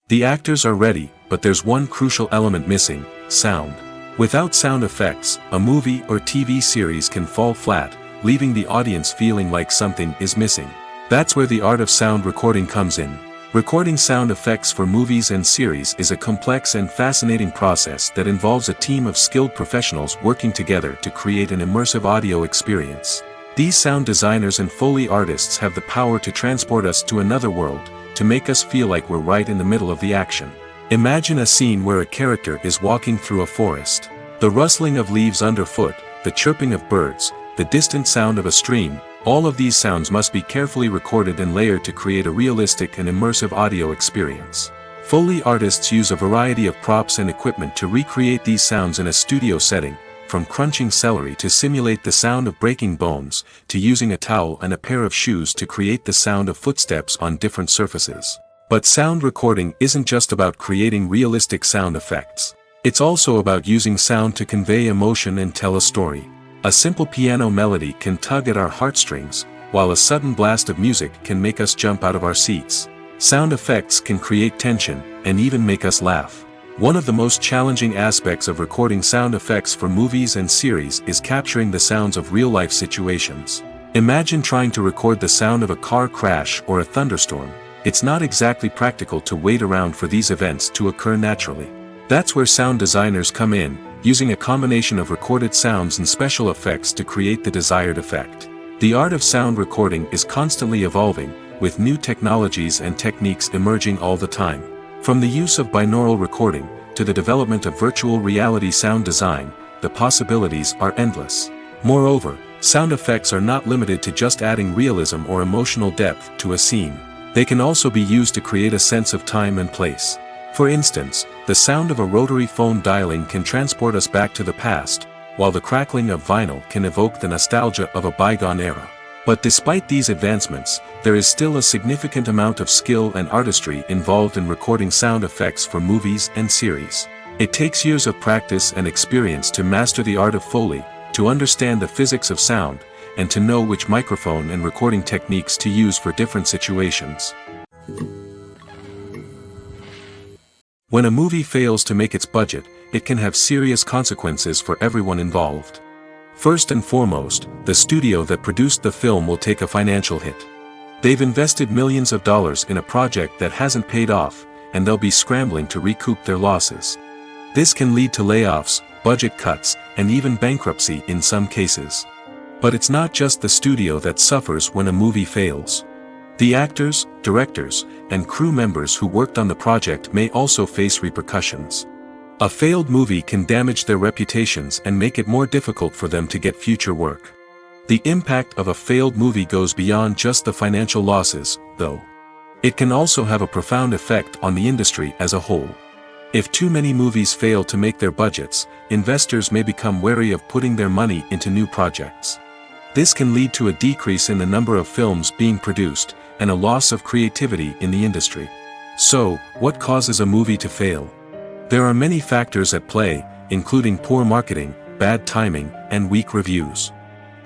The actors are ready, but there's one crucial element missing: sound. Without sound effects, a movie or TV series can fall flat, leaving the audience feeling like something is missing. That's where the art of sound recording comes in. Recording sound effects for movies and series is a complex and fascinating process that involves a team of skilled professionals working together to create an immersive audio experience. These sound designers and Foley artists have the power to transport us to another world, to make us feel like we're right in the middle of the action. Imagine a scene where a character is walking through a forest. The rustling of leaves underfoot, the chirping of birds, the distant sound of a stream, all of these sounds must be carefully recorded and layered to create a realistic and immersive audio experience. Foley artists use a variety of props and equipment to recreate these sounds in a studio setting, from crunching celery to simulate the sound of breaking bones, to using a towel and a pair of shoes to create the sound of footsteps on different surfaces. But sound recording isn't just about creating realistic sound effects. It's also about using sound to convey emotion and tell a story. A simple piano melody can tug at our heartstrings, while a sudden blast of music can make us jump out of our seats. Sound effects can create tension, and even make us laugh. One of the most challenging aspects of recording sound effects for movies and series is capturing the sounds of real-life situations. Imagine trying to record the sound of a car crash or a thunderstorm. It's not exactly practical to wait around for these events to occur naturally. That's where sound designers come in, using a combination of recorded sounds and special effects to create the desired effect. The art of sound recording is constantly evolving, with new technologies and techniques emerging all the time. From the use of binaural recording, to the development of virtual reality sound design, the possibilities are endless. Moreover, sound effects are not limited to just adding realism or emotional depth to a scene. They can also be used to create a sense of time and place. For instance, the sound of a rotary phone dialing can transport us back to the past, while the crackling of vinyl can evoke the nostalgia of a bygone era. But despite these advancements, there is still a significant amount of skill and artistry involved in recording sound effects for movies and series. It takes years of practice and experience to master the art of Foley, to understand the physics of sound, and to know which microphone and recording techniques to use for different situations. When a movie fails to make its budget, it can have serious consequences for everyone involved. First and foremost, the studio that produced the film will take a financial hit. They've invested millions of dollars in a project that hasn't paid off, and they'll be scrambling to recoup their losses. This can lead to layoffs, budget cuts, and even bankruptcy in some cases. But it's not just the studio that suffers when a movie fails. The actors, directors, and crew members who worked on the project may also face repercussions. A failed movie can damage their reputations and make it more difficult for them to get future work. The impact of a failed movie goes beyond just the financial losses, though. It can also have a profound effect on the industry as a whole. If too many movies fail to make their budgets, investors may become wary of putting their money into new projects. This can lead to a decrease in the number of films being produced, and a loss of creativity in the industry. So, what causes a movie to fail? There are many factors at play, including poor marketing, bad timing, and weak reviews.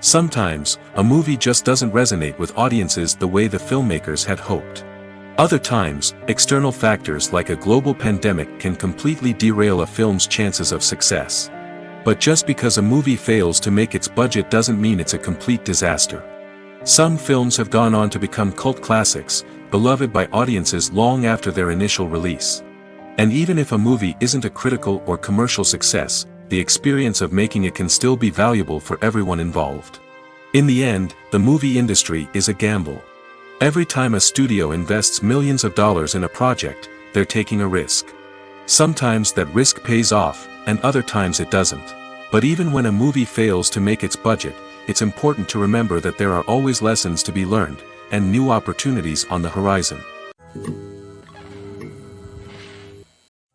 Sometimes, a movie just doesn't resonate with audiences the way the filmmakers had hoped. Other times, external factors like a global pandemic can completely derail a film's chances of success. But just because a movie fails to make its budget doesn't mean it's a complete disaster. Some films have gone on to become cult classics, beloved by audiences long after their initial release. And even if a movie isn't a critical or commercial success, the experience of making it can still be valuable for everyone involved. In the end, the movie industry is a gamble. Every time a studio invests millions of dollars in a project, they're taking a risk. Sometimes that risk pays off, and other times it doesn't. But even when a movie fails to make its budget, it's important to remember that there are always lessons to be learned, and new opportunities on the horizon.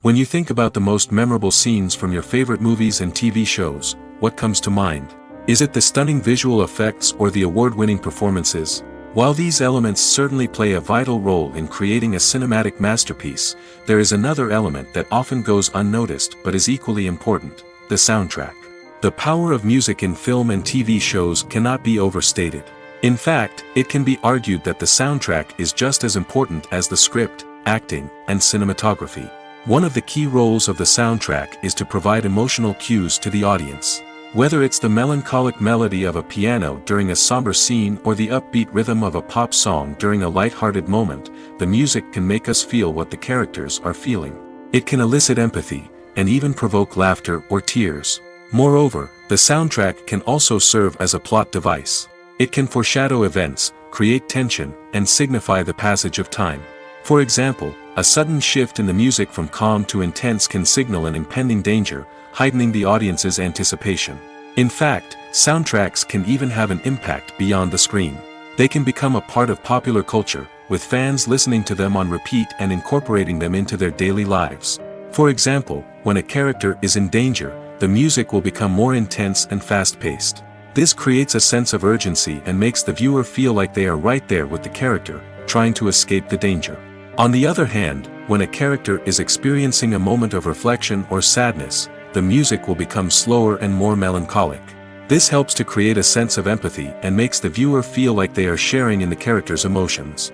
When you think about the most memorable scenes from your favorite movies and TV shows, what comes to mind? Is it the stunning visual effects or the award-winning performances? While these elements certainly play a vital role in creating a cinematic masterpiece, there is another element that often goes unnoticed but is equally important: the soundtrack. The power of music in film and TV shows cannot be overstated. In fact, it can be argued that the soundtrack is just as important as the script, acting, and cinematography. One of the key roles of the soundtrack is to provide emotional cues to the audience. Whether it's the melancholic melody of a piano during a somber scene or the upbeat rhythm of a pop song during a light-hearted moment, the music can make us feel what the characters are feeling. It can elicit empathy, and even provoke laughter or tears. Moreover, the soundtrack can also serve as a plot device. It can foreshadow events, create tension, and signify the passage of time. For example, a sudden shift in the music from calm to intense can signal an impending danger, heightening the audience's anticipation. In fact, soundtracks can even have an impact beyond the screen. They can become a part of popular culture, with fans listening to them on repeat and incorporating them into their daily lives. For example, when a character is in danger, the music will become more intense and fast-paced. This creates a sense of urgency and makes the viewer feel like they are right there with the character, trying to escape the danger. On the other hand, when a character is experiencing a moment of reflection or sadness, the music will become slower and more melancholic. This helps to create a sense of empathy and makes the viewer feel like they are sharing in the character's emotions.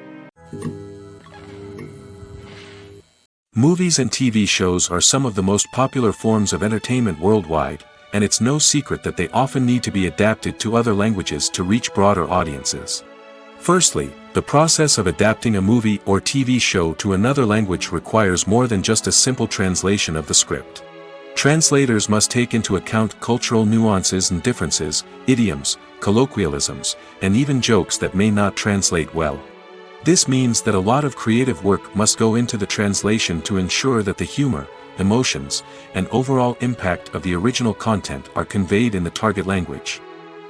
Movies and TV shows are some of the most popular forms of entertainment worldwide, and it's no secret that they often need to be adapted to other languages to reach broader audiences. Firstly, the process of adapting a movie or TV show to another language requires more than just a simple translation of the script. Translators must take into account cultural nuances and differences, idioms, colloquialisms, and even jokes that may not translate well. This means that a lot of creative work must go into the translation to ensure that the humor, emotions, and overall impact of the original content are conveyed in the target language.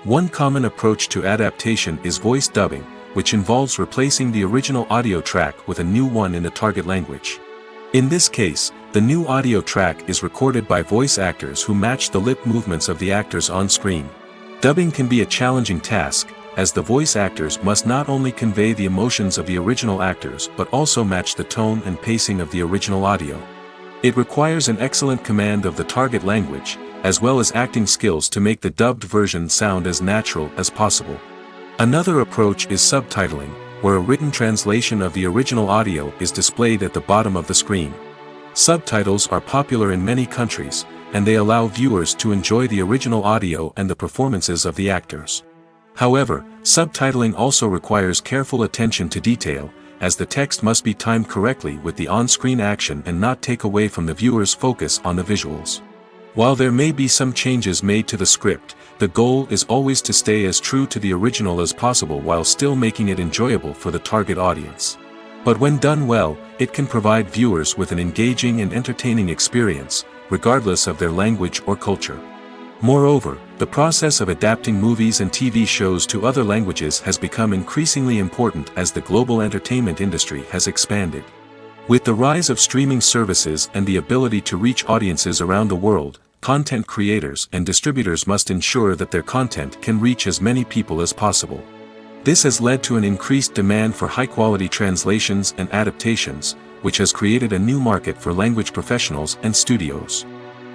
One common approach to adaptation is voice dubbing, which involves replacing the original audio track with a new one in the target language. In this case, the new audio track is recorded by voice actors who match the lip movements of the actors on screen. Dubbing can be a challenging task, as the voice actors must not only convey the emotions of the original actors but also match the tone and pacing of the original audio. It requires an excellent command of the target language, as well as acting skills to make the dubbed version sound as natural as possible. Another approach is subtitling, where a written translation of the original audio is displayed at the bottom of the screen. Subtitles are popular in many countries, and they allow viewers to enjoy the original audio and the performances of the actors. However, subtitling also requires careful attention to detail, as the text must be timed correctly with the on-screen action and not take away from the viewer's focus on the visuals. While there may be some changes made to the script, the goal is always to stay as true to the original as possible while still making it enjoyable for the target audience. But when done well, it can provide viewers with an engaging and entertaining experience, regardless of their language or culture. Moreover, the process of adapting movies and TV shows to other languages has become increasingly important as the global entertainment industry has expanded. With the rise of streaming services and the ability to reach audiences around the world, content creators and distributors must ensure that their content can reach as many people as possible. This has led to an increased demand for high-quality translations and adaptations, which has created a new market for language professionals and studios.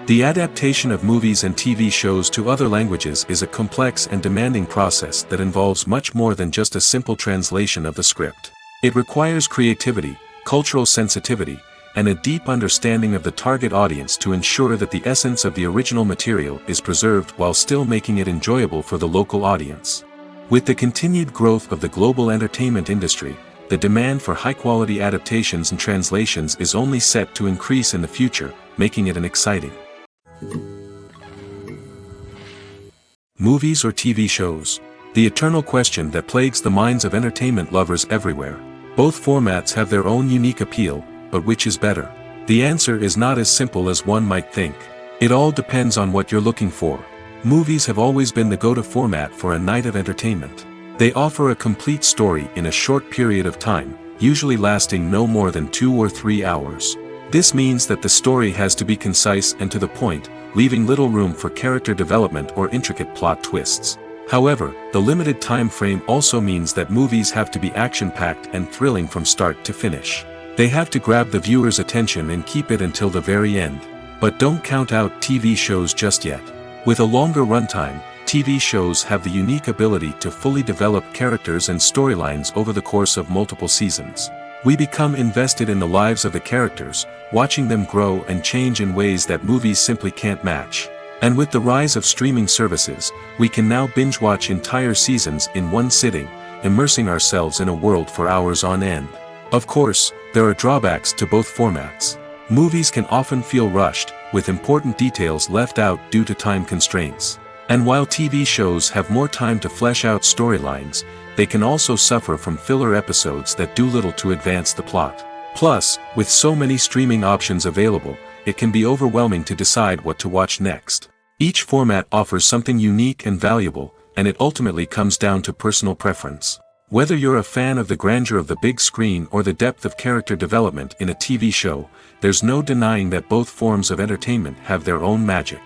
The adaptation of movies and TV shows to other languages is a complex and demanding process that involves much more than just a simple translation of the script. It requires creativity, cultural sensitivity, and a deep understanding of the target audience to ensure that the essence of the original material is preserved while still making it enjoyable for the local audience. With the continued growth of the global entertainment industry, the demand for high-quality adaptations and translations is only set to increase in the future, making it an exciting. Movies or TV shows? The eternal question that plagues the minds of entertainment lovers everywhere. Both formats have their own unique appeal, but which is better? The answer is not as simple as one might think. It all depends on what you're looking for. Movies have always been the go-to format for a night of entertainment. They offer a complete story in a short period of time, usually lasting no more than 2 or 3 hours. This means that the story has to be concise and to the point, leaving little room for character development or intricate plot twists. However, the limited time frame also means that movies have to be action-packed and thrilling from start to finish. They have to grab the viewer's attention and keep it until the very end. But don't count out TV shows just yet. With a longer runtime, TV shows have the unique ability to fully develop characters and storylines over the course of multiple seasons. We become invested in the lives of the characters, watching them grow and change in ways that movies simply can't match. And with the rise of streaming services, we can now binge-watch entire seasons in one sitting, immersing ourselves in a world for hours on end. Of course, there are drawbacks to both formats. Movies can often feel rushed, with important details left out due to time constraints. And while TV shows have more time to flesh out storylines, they can also suffer from filler episodes that do little to advance the plot. Plus, with so many streaming options available, it can be overwhelming to decide what to watch next. Each format offers something unique and valuable, and it ultimately comes down to personal preference. Whether you're a fan of the grandeur of the big screen or the depth of character development in a TV show, there's no denying that both forms of entertainment have their own magic.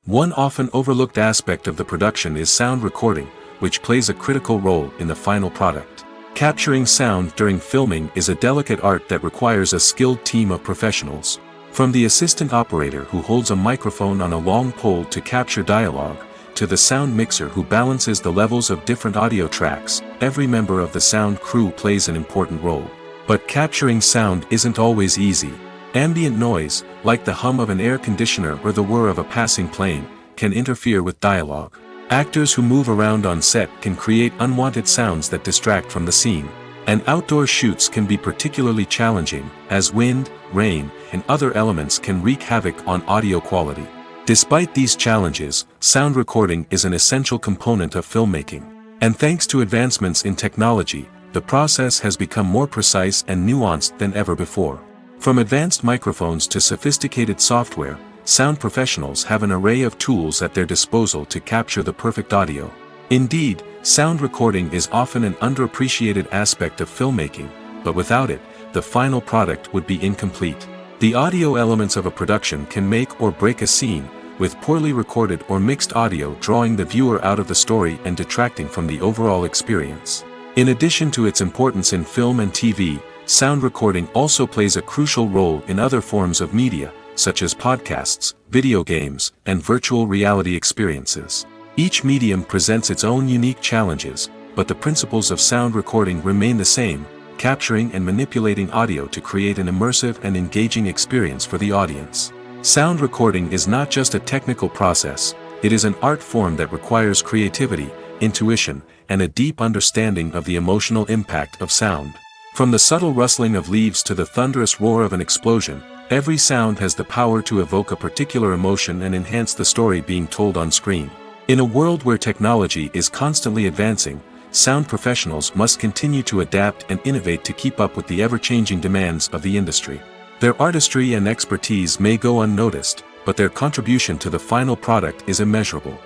One often overlooked aspect of the production is sound recording, which plays a critical role in the final product. Capturing sound during filming is a delicate art that requires a skilled team of professionals. From the assistant operator who holds a microphone on a long pole to capture dialogue, to the sound mixer who balances the levels of different audio tracks, every member of the sound crew plays an important role. But capturing sound isn't always easy. Ambient noise, like the hum of an air conditioner or the whir of a passing plane, can interfere with dialogue. Actors who move around on set can create unwanted sounds that distract from the scene. And outdoor shoots can be particularly challenging, as wind, rain, and other elements can wreak havoc on audio quality. Despite these challenges, sound recording is an essential component of filmmaking. And thanks to advancements in technology, the process has become more precise and nuanced than ever before. From advanced microphones to sophisticated software, sound professionals have an array of tools at their disposal to capture the perfect audio. Indeed, sound recording is often an underappreciated aspect of filmmaking, but without it, the final product would be incomplete. The audio elements of a production can make or break a scene, with poorly recorded or mixed audio drawing the viewer out of the story and detracting from the overall experience. In addition to its importance in film and TV, sound recording also plays a crucial role in other forms of media, such as podcasts, video games, and virtual reality experiences. Each medium presents its own unique challenges, but the principles of sound recording remain the same, capturing and manipulating audio to create an immersive and engaging experience for the audience. Sound recording is not just a technical process, it is an art form that requires creativity, intuition, and a deep understanding of the emotional impact of sound. From the subtle rustling of leaves to the thunderous roar of an explosion, every sound has the power to evoke a particular emotion and enhance the story being told on screen. In a world where technology is constantly advancing, sound professionals must continue to adapt and innovate to keep up with the ever-changing demands of the industry. Their artistry and expertise may go unnoticed, but their contribution to the final product is immeasurable.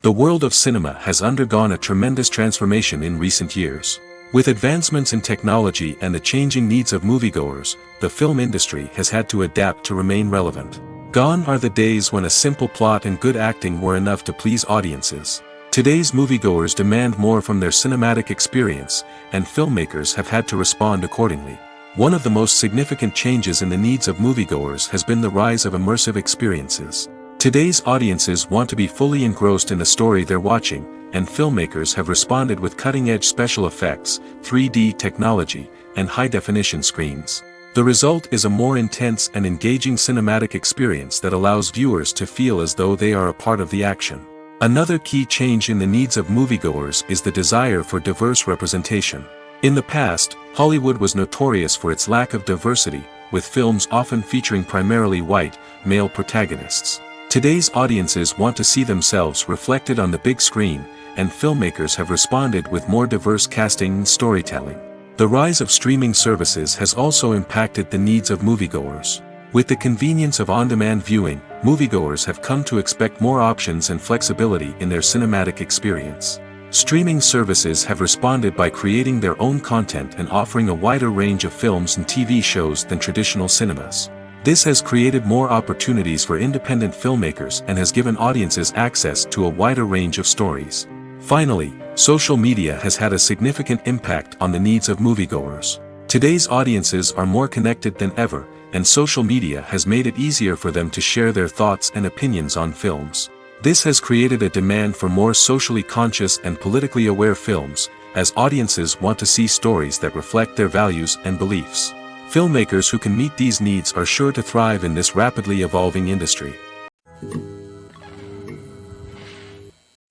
The world of cinema has undergone a tremendous transformation in recent years. With advancements in technology and the changing needs of moviegoers, the film industry has had to adapt to remain relevant. Gone are the days when a simple plot and good acting were enough to please audiences. Today's moviegoers demand more from their cinematic experience, and filmmakers have had to respond accordingly. One of the most significant changes in the needs of moviegoers has been the rise of immersive experiences. Today's audiences want to be fully engrossed in the story they're watching, and filmmakers have responded with cutting-edge special effects, 3D technology, and high-definition screens. The result is a more intense and engaging cinematic experience that allows viewers to feel as though they are a part of the action. Another key change in the needs of moviegoers is the desire for diverse representation. In the past, Hollywood was notorious for its lack of diversity, with films often featuring primarily white, male protagonists. Today's audiences want to see themselves reflected on the big screen, and filmmakers have responded with more diverse casting and storytelling. The rise of streaming services has also impacted the needs of moviegoers. With the convenience of on-demand viewing, moviegoers have come to expect more options and flexibility in their cinematic experience. Streaming services have responded by creating their own content and offering a wider range of films and TV shows than traditional cinemas. This has created more opportunities for independent filmmakers and has given audiences access to a wider range of stories. Finally, social media has had a significant impact on the needs of moviegoers. Today's audiences are more connected than ever, and social media has made it easier for them to share their thoughts and opinions on films. This has created a demand for more socially conscious and politically aware films, as audiences want to see stories that reflect their values and beliefs. Filmmakers who can meet these needs are sure to thrive in this rapidly evolving industry.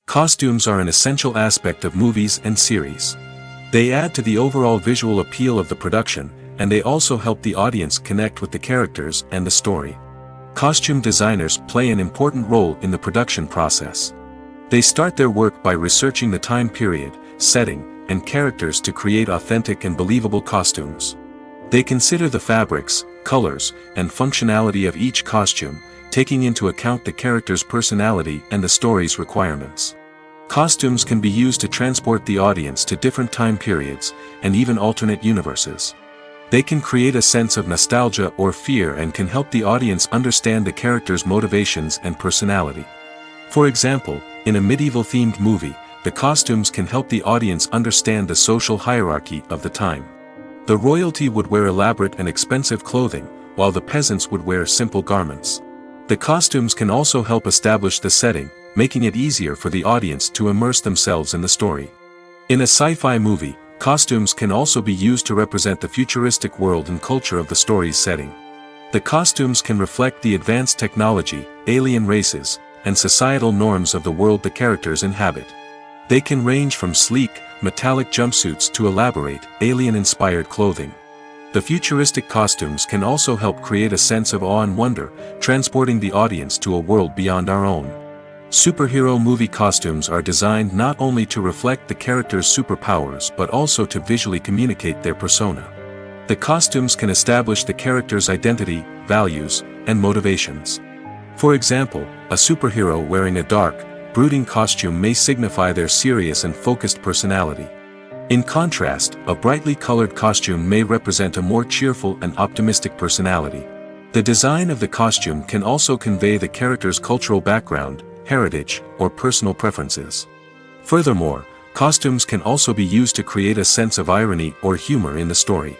Costumes are an essential aspect of movies and series. They add to the overall visual appeal of the production, and they also help the audience connect with the characters and the story. Costume designers play an important role in the production process. They start their work by researching the time period, setting, and characters to create authentic and believable costumes. They consider the fabrics, colors, and functionality of each costume, taking into account the character's personality and the story's requirements. Costumes can be used to transport the audience to different time periods, and even alternate universes. They can create a sense of nostalgia or fear and can help the audience understand the character's motivations and personality. For example, in a medieval-themed movie, the costumes can help the audience understand the social hierarchy of the time. The royalty would wear elaborate and expensive clothing, while the peasants would wear simple garments. The costumes can also help establish the setting, making it easier for the audience to immerse themselves in the story. In a sci-fi movie, costumes can also be used to represent the futuristic world and culture of the story's setting. The costumes can reflect the advanced technology, alien races, and societal norms of the world the characters inhabit. They can range from sleek, metallic jumpsuits to elaborate, alien-inspired clothing. The futuristic costumes can also help create a sense of awe and wonder, transporting the audience to a world beyond our own. Superhero movie costumes are designed not only to reflect the character's superpowers but also to visually communicate their persona. The costumes can establish the character's identity, values, and motivations. For example, a superhero wearing a dark, brooding costume may signify their serious and focused personality. In contrast, a brightly colored costume may represent a more cheerful and optimistic personality. The design of the costume can also convey the character's cultural background, heritage, or personal preferences. Furthermore, costumes can also be used to create a sense of irony or humor in the story.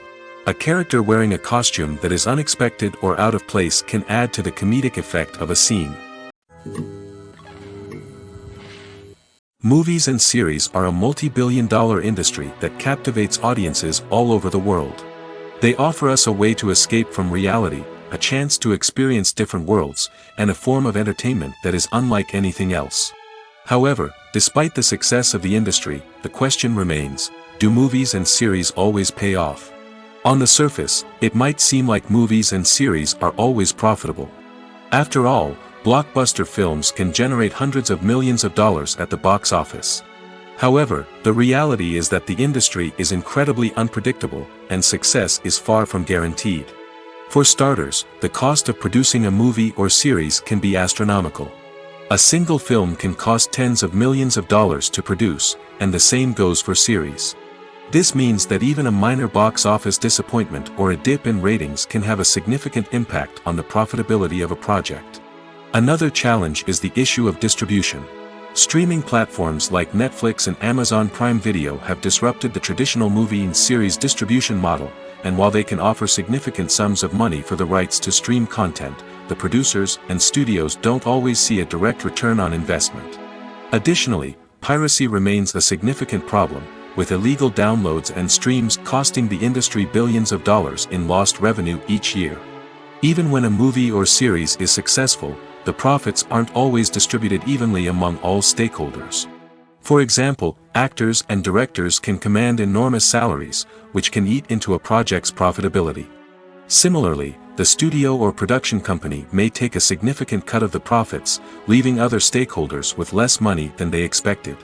A character wearing a costume that is unexpected or out of place can add to the comedic effect of a scene. Movies and series are a multi-billion-dollar industry that captivates audiences all over the world. They offer us a way to escape from reality, a chance to experience different worlds, and a form of entertainment that is unlike anything else. However, despite the success of the industry, the question remains, do movies and series always pay off? On the surface, it might seem like movies and series are always profitable. After all, blockbuster films can generate hundreds of millions of dollars at the box office. However, the reality is that the industry is incredibly unpredictable, and success is far from guaranteed. For starters, the cost of producing a movie or series can be astronomical. A single film can cost tens of millions of dollars to produce, and the same goes for series. This means that even a minor box office disappointment or a dip in ratings can have a significant impact on the profitability of a project. Another challenge is the issue of distribution. Streaming platforms like Netflix and Amazon Prime Video have disrupted the traditional movie and series distribution model, and while they can offer significant sums of money for the rights to stream content, the producers and studios don't always see a direct return on investment. Additionally, piracy remains a significant problem, with illegal downloads and streams costing the industry billions of dollars in lost revenue each year. Even when a movie or series is successful, the profits aren't always distributed evenly among all stakeholders. For example, actors and directors can command enormous salaries, which can eat into a project's profitability. Similarly, the studio or production company may take a significant cut of the profits, leaving other stakeholders with less money than they expected.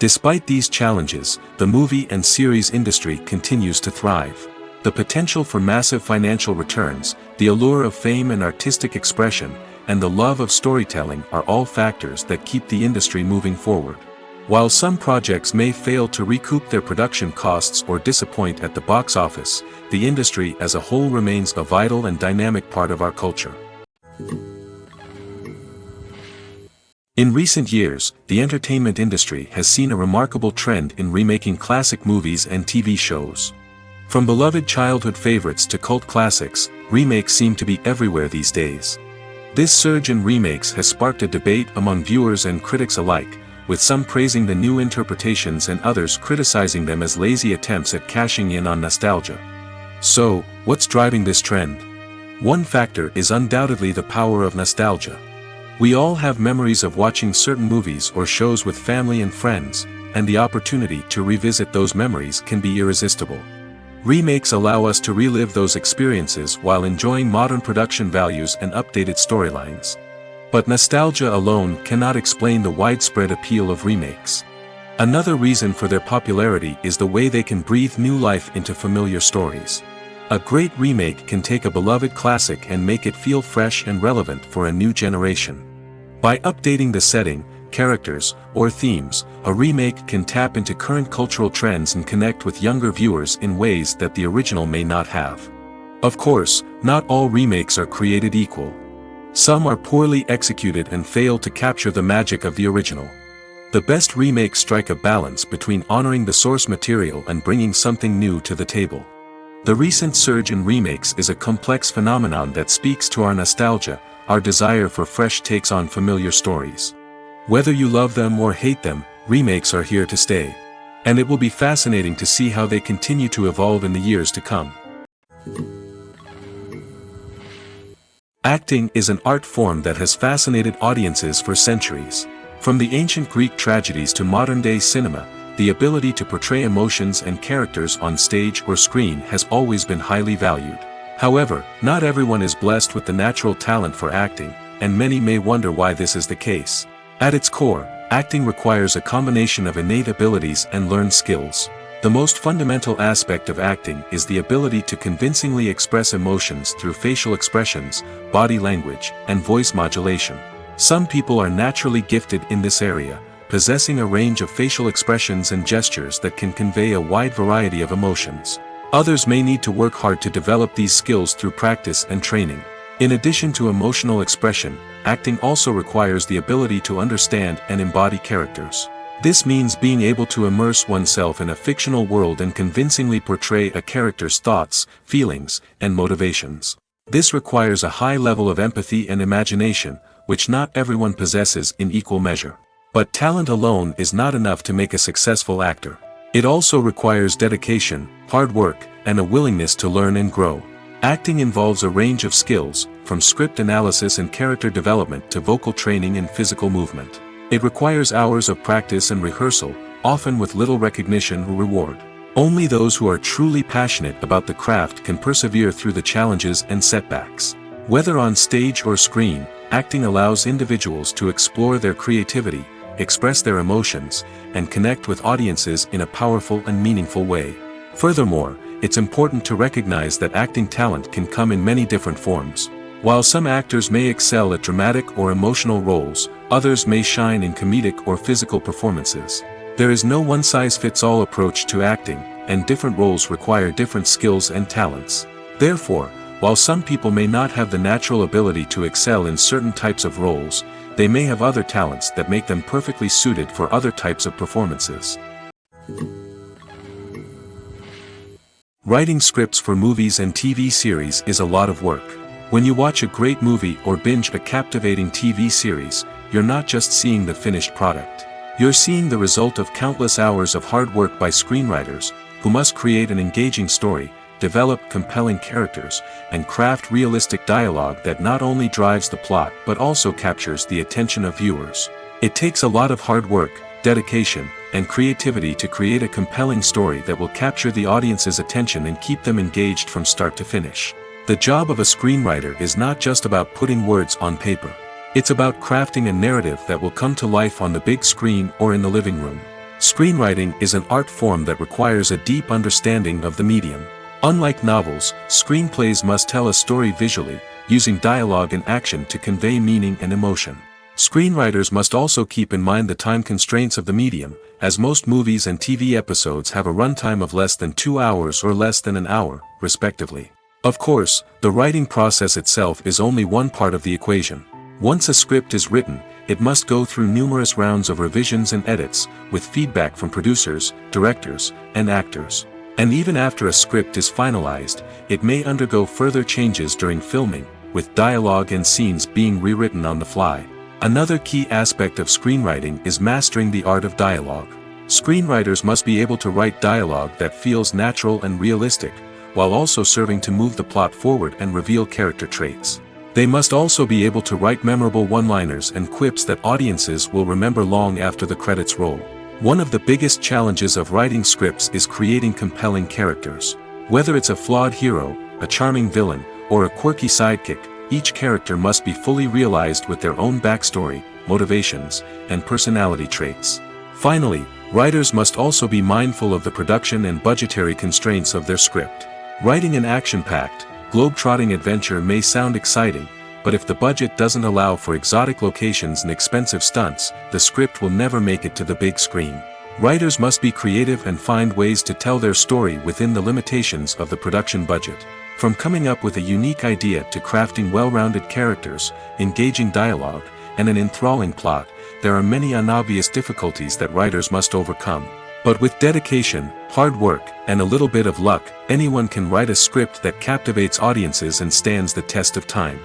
Despite these challenges, the movie and series industry continues to thrive. The potential for massive financial returns, the allure of fame and artistic expression, and the love of storytelling are all factors that keep the industry moving forward. While some projects may fail to recoup their production costs or disappoint at the box office, the industry as a whole remains a vital and dynamic part of our culture. In recent years, the entertainment industry has seen a remarkable trend in remaking classic movies and TV shows. From beloved childhood favorites to cult classics, remakes seem to be everywhere these days. This surge in remakes has sparked a debate among viewers and critics alike, with some praising the new interpretations and others criticizing them as lazy attempts at cashing in on nostalgia. So, what's driving this trend? One factor is undoubtedly the power of nostalgia. We all have memories of watching certain movies or shows with family and friends, and the opportunity to revisit those memories can be irresistible. Remakes allow us to relive those experiences while enjoying modern production values and updated storylines. But nostalgia alone cannot explain the widespread appeal of remakes. Another reason for their popularity is the way they can breathe new life into familiar stories. A great remake can take a beloved classic and make it feel fresh and relevant for a new generation. By updating the setting, characters, or themes, a remake can tap into current cultural trends and connect with younger viewers in ways that the original may not have. Of course, not all remakes are created equal. Some are poorly executed and fail to capture the magic of the original. The best remakes strike a balance between honoring the source material and bringing something new to the table. The recent surge in remakes is a complex phenomenon that speaks to our nostalgia, our desire for fresh takes on familiar stories. Whether you love them or hate them, remakes are here to stay. And it will be fascinating to see how they continue to evolve in the years to come. Acting is an art form that has fascinated audiences for centuries. From the ancient Greek tragedies to modern-day cinema, the ability to portray emotions and characters on stage or screen has always been highly valued. However, not everyone is blessed with the natural talent for acting, and many may wonder why this is the case. At its core, acting requires a combination of innate abilities and learned skills. The most fundamental aspect of acting is the ability to convincingly express emotions through facial expressions, body language, and voice modulation. Some people are naturally gifted in this area, possessing a range of facial expressions and gestures that can convey a wide variety of emotions. Others may need to work hard to develop these skills through practice and training. In addition to emotional expression, acting also requires the ability to understand and embody characters. This means being able to immerse oneself in a fictional world and convincingly portray a character's thoughts, feelings, and motivations. This requires a high level of empathy and imagination, which not everyone possesses in equal measure. But talent alone is not enough to make a successful actor. It also requires dedication, hard work, and a willingness to learn and grow. Acting involves a range of skills, from script analysis and character development to vocal training and physical movement. It requires hours of practice and rehearsal, often with little recognition or reward. Only those who are truly passionate about the craft can persevere through the challenges and setbacks. Whether on stage or screen, acting allows individuals to explore their creativity, express their emotions, and connect with audiences in a powerful and meaningful way. Furthermore, it's important to recognize that acting talent can come in many different forms. While some actors may excel at dramatic or emotional roles, others may shine in comedic or physical performances. There is no one-size-fits-all approach to acting, and different roles require different skills and talents. Therefore, while some people may not have the natural ability to excel in certain types of roles, they may have other talents that make them perfectly suited for other types of performances. Writing scripts for movies and TV series is a lot of work. When you watch a great movie or binge a captivating TV series, you're not just seeing the finished product. You're seeing the result of countless hours of hard work by screenwriters, who must create an engaging story, develop compelling characters, and craft realistic dialogue that not only drives the plot but also captures the attention of viewers. It takes a lot of hard work, dedication, and creativity to create a compelling story that will capture the audience's attention and keep them engaged from start to finish. The job of a screenwriter is not just about putting words on paper. It's about crafting a narrative that will come to life on the big screen or in the living room. Screenwriting is an art form that requires a deep understanding of the medium. Unlike novels, screenplays must tell a story visually, using dialogue and action to convey meaning and emotion. Screenwriters must also keep in mind the time constraints of the medium, as most movies and TV episodes have a runtime of less than 2 hours or less than an hour, respectively. Of course, the writing process itself is only one part of the equation. Once a script is written, it must go through numerous rounds of revisions and edits, with feedback from producers, directors, and actors. And even after a script is finalized, it may undergo further changes during filming, with dialogue and scenes being rewritten on the fly. Another key aspect of screenwriting is mastering the art of dialogue. Screenwriters must be able to write dialogue that feels natural and realistic, while also serving to move the plot forward and reveal character traits. They must also be able to write memorable one-liners and quips that audiences will remember long after the credits roll. One of the biggest challenges of writing scripts is creating compelling characters. Whether it's a flawed hero, a charming villain, or a quirky sidekick, each character must be fully realized with their own backstory, motivations, and personality traits. Finally, writers must also be mindful of the production and budgetary constraints of their script. Writing an action-packed, globe-trotting adventure may sound exciting, but if the budget doesn't allow for exotic locations and expensive stunts, the script will never make it to the big screen. Writers must be creative and find ways to tell their story within the limitations of the production budget. From coming up with a unique idea to crafting well-rounded characters, engaging dialogue, and an enthralling plot, there are many unobvious difficulties that writers must overcome. But with dedication, hard work, and a little bit of luck, anyone can write a script that captivates audiences and stands the test of time.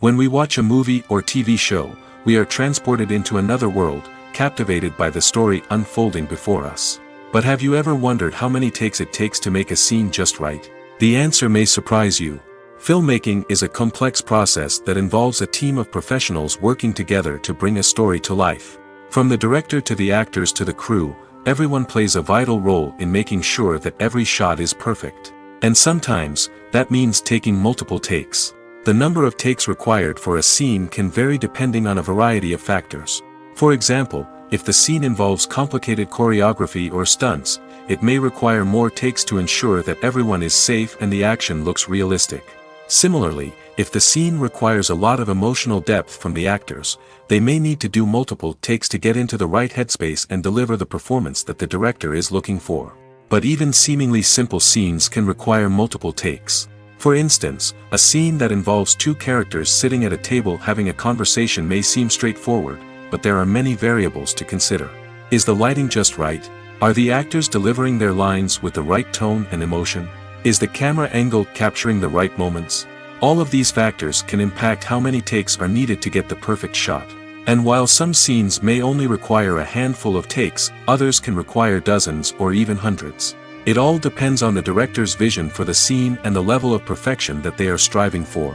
When we watch a movie or TV show, we are transported into another world, captivated by the story unfolding before us. But have you ever wondered how many takes it takes to make a scene just right? The answer may surprise you. Filmmaking is a complex process that involves a team of professionals working together to bring a story to life. From the director to the actors to the crew, everyone plays a vital role in making sure that every shot is perfect. And sometimes, that means taking multiple takes. The number of takes required for a scene can vary depending on a variety of factors. For example, if the scene involves complicated choreography or stunts, it may require more takes to ensure that everyone is safe and the action looks realistic. Similarly, if the scene requires a lot of emotional depth from the actors, they may need to do multiple takes to get into the right headspace and deliver the performance that the director is looking for. But even seemingly simple scenes can require multiple takes. For instance, a scene that involves two characters sitting at a table having a conversation may seem straightforward, but there are many variables to consider. Is the lighting just right? Are the actors delivering their lines with the right tone and emotion? Is the camera angle capturing the right moments? All of these factors can impact how many takes are needed to get the perfect shot. And while some scenes may only require a handful of takes, others can require dozens or even hundreds. It all depends on the director's vision for the scene and the level of perfection that they are striving for.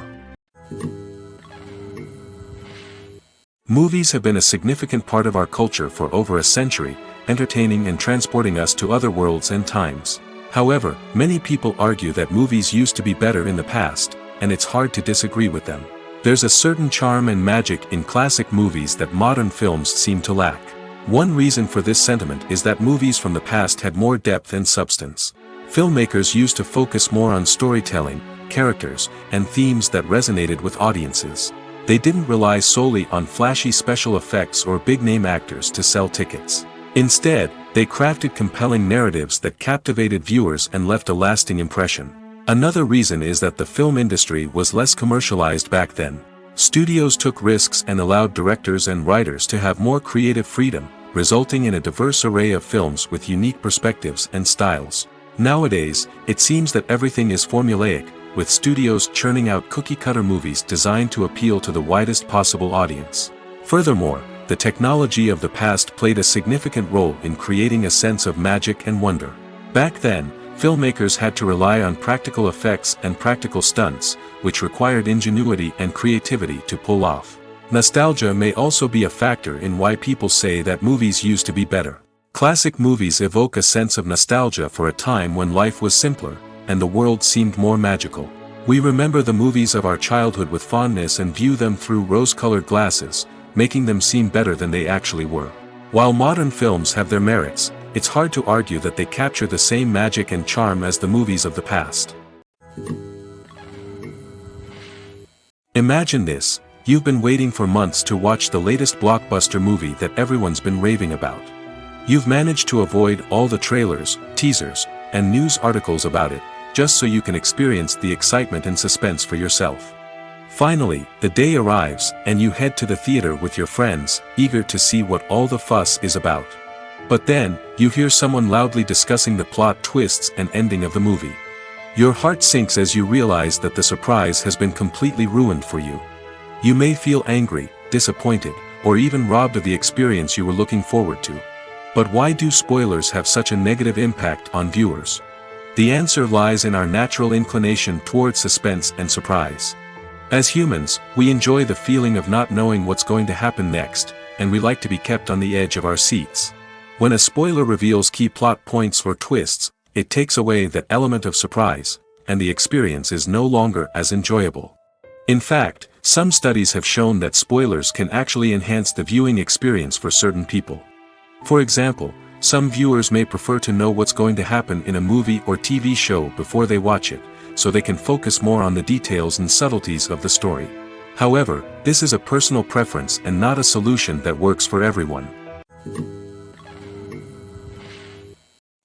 Movies have been a significant part of our culture for over a century, entertaining and transporting us to other worlds and times. However, many people argue that movies used to be better in the past, and it's hard to disagree with them. There's a certain charm and magic in classic movies that modern films seem to lack. One reason for this sentiment is that movies from the past had more depth and substance. Filmmakers used to focus more on storytelling, characters, and themes that resonated with audiences. They didn't rely solely on flashy special effects or big-name actors to sell tickets. Instead, they crafted compelling narratives that captivated viewers and left a lasting impression. Another reason is that the film industry was less commercialized back then. Studios took risks and allowed directors and writers to have more creative freedom, resulting in a diverse array of films with unique perspectives and styles. Nowadays, it seems that everything is formulaic, with studios churning out cookie-cutter movies designed to appeal to the widest possible audience. Furthermore, the technology of the past played a significant role in creating a sense of magic and wonder. Back then, filmmakers had to rely on practical effects and practical stunts, which required ingenuity and creativity to pull off. Nostalgia may also be a factor in why people say that movies used to be better. Classic movies evoke a sense of nostalgia for a time when life was simpler, and the world seemed more magical. We remember the movies of our childhood with fondness and view them through rose-colored glasses, making them seem better than they actually were. While modern films have their merits, it's hard to argue that they capture the same magic and charm as the movies of the past. Imagine this: you've been waiting for months to watch the latest blockbuster movie that everyone's been raving about. You've managed to avoid all the trailers, teasers, and news articles about it, just so you can experience the excitement and suspense for yourself. Finally, the day arrives, and you head to the theater with your friends, eager to see what all the fuss is about. But then, you hear someone loudly discussing the plot twists and ending of the movie. Your heart sinks as you realize that the surprise has been completely ruined for you. You may feel angry, disappointed, or even robbed of the experience you were looking forward to. But why do spoilers have such a negative impact on viewers? The answer lies in our natural inclination toward suspense and surprise. As humans, we enjoy the feeling of not knowing what's going to happen next, and we like to be kept on the edge of our seats. When a spoiler reveals key plot points or twists, it takes away that element of surprise, and the experience is no longer as enjoyable. In fact, some studies have shown that spoilers can actually enhance the viewing experience for certain people. For example, some viewers may prefer to know what's going to happen in a movie or TV show before they watch it, so they can focus more on the details and subtleties of the story. However, this is a personal preference and not a solution that works for everyone.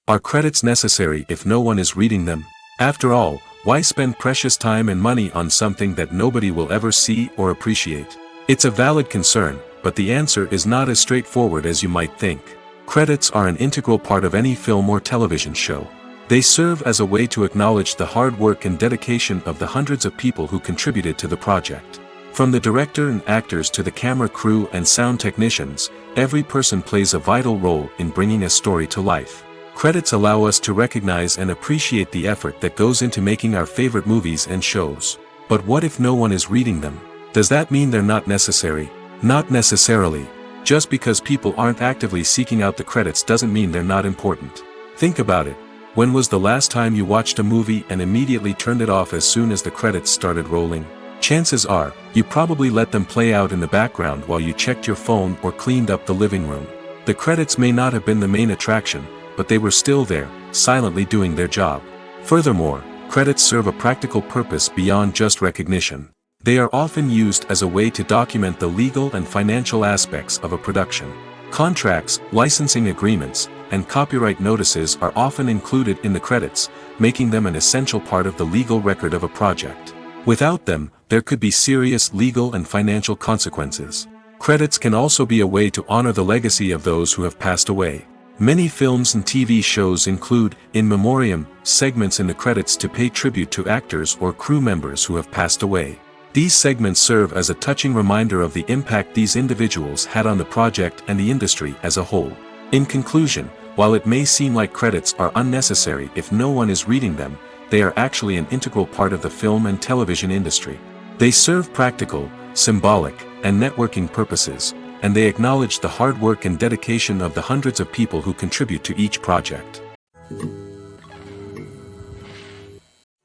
Are credits necessary if no one is reading them? After all, why spend precious time and money on something that nobody will ever see or appreciate? It's a valid concern, but the answer is not as straightforward as you might think. Credits are an integral part of any film or television show. They serve as a way to acknowledge the hard work and dedication of the hundreds of people who contributed to the project. From the director and actors to the camera crew and sound technicians, every person plays a vital role in bringing a story to life. Credits allow us to recognize and appreciate the effort that goes into making our favorite movies and shows. But what if no one is reading them? Does that mean they're not necessary? Not necessarily. Just because people aren't actively seeking out the credits doesn't mean they're not important. Think about it. When was the last time you watched a movie and immediately turned it off as soon as the credits started rolling? Chances are, you probably let them play out in the background while you checked your phone or cleaned up the living room. The credits may not have been the main attraction, but they were still there, silently doing their job. Furthermore, credits serve a practical purpose beyond just recognition. They are often used as a way to document the legal and financial aspects of a production. Contracts, licensing agreements, and copyright notices are often included in the credits, making them an essential part of the legal record of a project. Without them, there could be serious legal and financial consequences. Credits can also be a way to honor the legacy of those who have passed away. Many films and TV shows include in memoriam segments in the credits to pay tribute to actors or crew members who have passed away. These segments serve as a touching reminder of the impact these individuals had on the project and the industry as a whole. In conclusion, while it may seem like credits are unnecessary if no one is reading them, they are actually an integral part of the film and television industry. They serve practical, symbolic, and networking purposes, and they acknowledge the hard work and dedication of the hundreds of people who contribute to each project.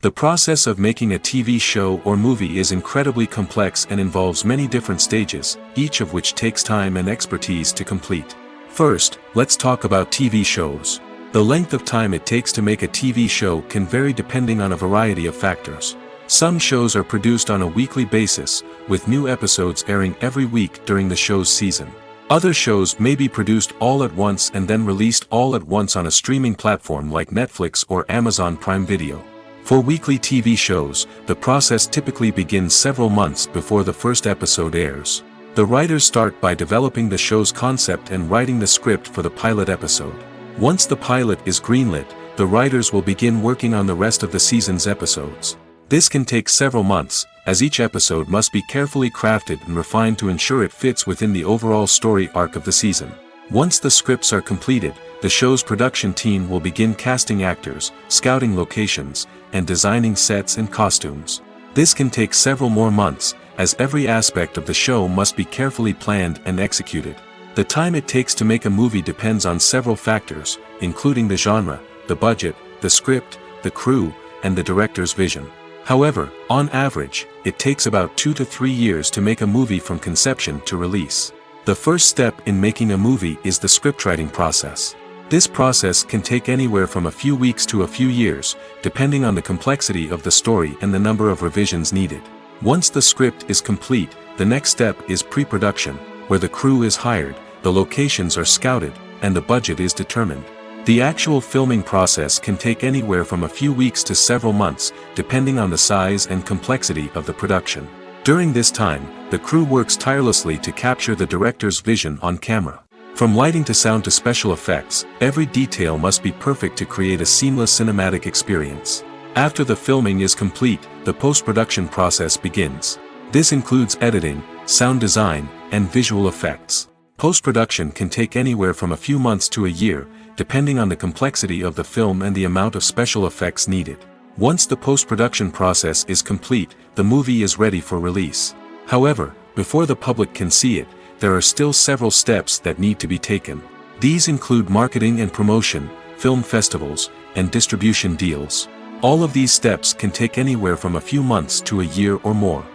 The process of making a TV show or movie is incredibly complex and involves many different stages, each of which takes time and expertise to complete. First, let's talk about TV shows. The length of time it takes to make a TV show can vary depending on a variety of factors. Some shows are produced on a weekly basis, with new episodes airing every week during the show's season. Other shows may be produced all at once and then released all at once on a streaming platform like Netflix or Amazon Prime Video. For weekly TV shows, the process typically begins several months before the first episode airs. The writers start by developing the show's concept and writing the script for the pilot episode. Once the pilot is greenlit, the writers will begin working on the rest of the season's episodes. This can take several months, as each episode must be carefully crafted and refined to ensure it fits within the overall story arc of the season. Once the scripts are completed, the show's production team will begin casting actors, scouting locations, and designing sets and costumes. This can take several more months, as every aspect of the show must be carefully planned and executed. The time it takes to make a movie depends on several factors, including the genre, the budget, the script, the crew, and the director's vision. However, on average, it takes about 2 to 3 years to make a movie from conception to release. The first step in making a movie is the scriptwriting process. This process can take anywhere from a few weeks to a few years, depending on the complexity of the story and the number of revisions needed. Once the script is complete, the next step is pre-production, where the crew is hired, the locations are scouted, and the budget is determined. The actual filming process can take anywhere from a few weeks to several months, depending on the size and complexity of the production. During this time, the crew works tirelessly to capture the director's vision on camera. From lighting to sound to special effects, every detail must be perfect to create a seamless cinematic experience. After the filming is complete, the post-production process begins. This includes editing, sound design, and visual effects. Post-production can take anywhere from a few months to a year, depending on the complexity of the film and the amount of special effects needed. Once the post-production process is complete, the movie is ready for release. However, before the public can see it, there are still several steps that need to be taken. These include marketing and promotion, film festivals, and distribution deals. All of these steps can take anywhere from a few months to a year or more.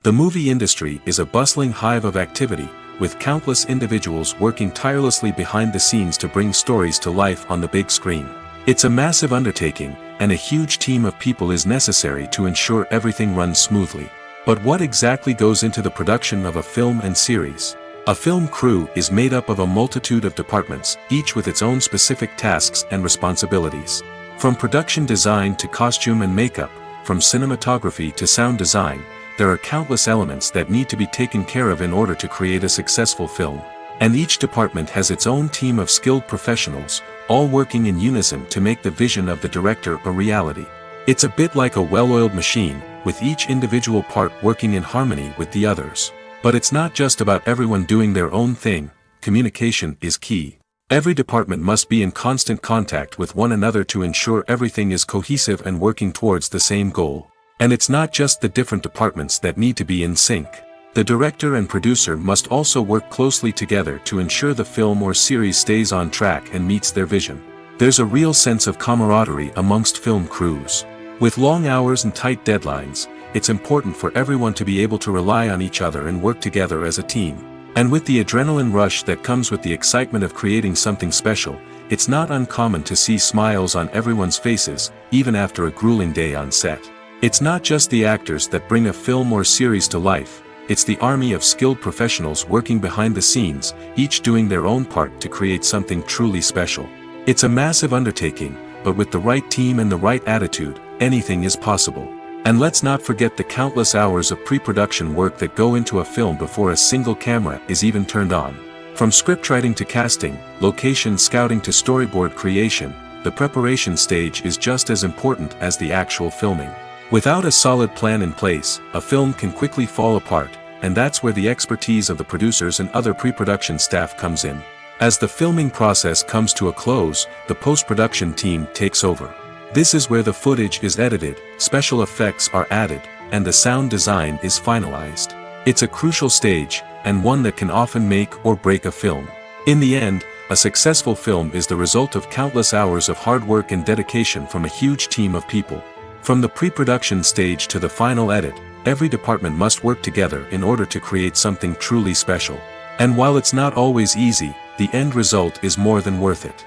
The movie industry is a bustling hive of activity, with countless individuals working tirelessly behind the scenes to bring stories to life on the big screen. It's a massive undertaking, and a huge team of people is necessary to ensure everything runs smoothly. But what exactly goes into the production of a film and series? A film crew is made up of a multitude of departments, each with its own specific tasks and responsibilities. From production design to costume and makeup, from cinematography to sound design, there are countless elements that need to be taken care of in order to create a successful film. And each department has its own team of skilled professionals, all working in unison to make the vision of the director a reality. It's a bit like a well-oiled machine, with each individual part working in harmony with the others. But it's not just about everyone doing their own thing. Communication is key. Every department must be in constant contact with one another to ensure everything is cohesive and working towards the same goal. And it's not just the different departments that need to be in sync. The director and producer must also work closely together to ensure the film or series stays on track and meets their vision. There's a real sense of camaraderie amongst film crews. With long hours and tight deadlines, it's important for everyone to be able to rely on each other and work together as a team. And with the adrenaline rush that comes with the excitement of creating something special, it's not uncommon to see smiles on everyone's faces, even after a grueling day on set. It's not just the actors that bring a film or series to life, it's the army of skilled professionals working behind the scenes, each doing their own part to create something truly special. It's a massive undertaking, but with the right team and the right attitude, anything is possible. And let's not forget the countless hours of pre-production work that go into a film before a single camera is even turned on. From scriptwriting to casting, location scouting to storyboard creation, the preparation stage is just as important as the actual filming. Without a solid plan in place, a film can quickly fall apart, and that's where the expertise of the producers and other pre-production staff comes in. As the filming process comes to a close, the post-production team takes over. This is where the footage is edited, special effects are added, and the sound design is finalized. It's a crucial stage, and one that can often make or break a film. In the end, a successful film is the result of countless hours of hard work and dedication from a huge team of people. From the pre-production stage to the final edit, every department must work together in order to create something truly special. And while it's not always easy, the end result is more than worth it.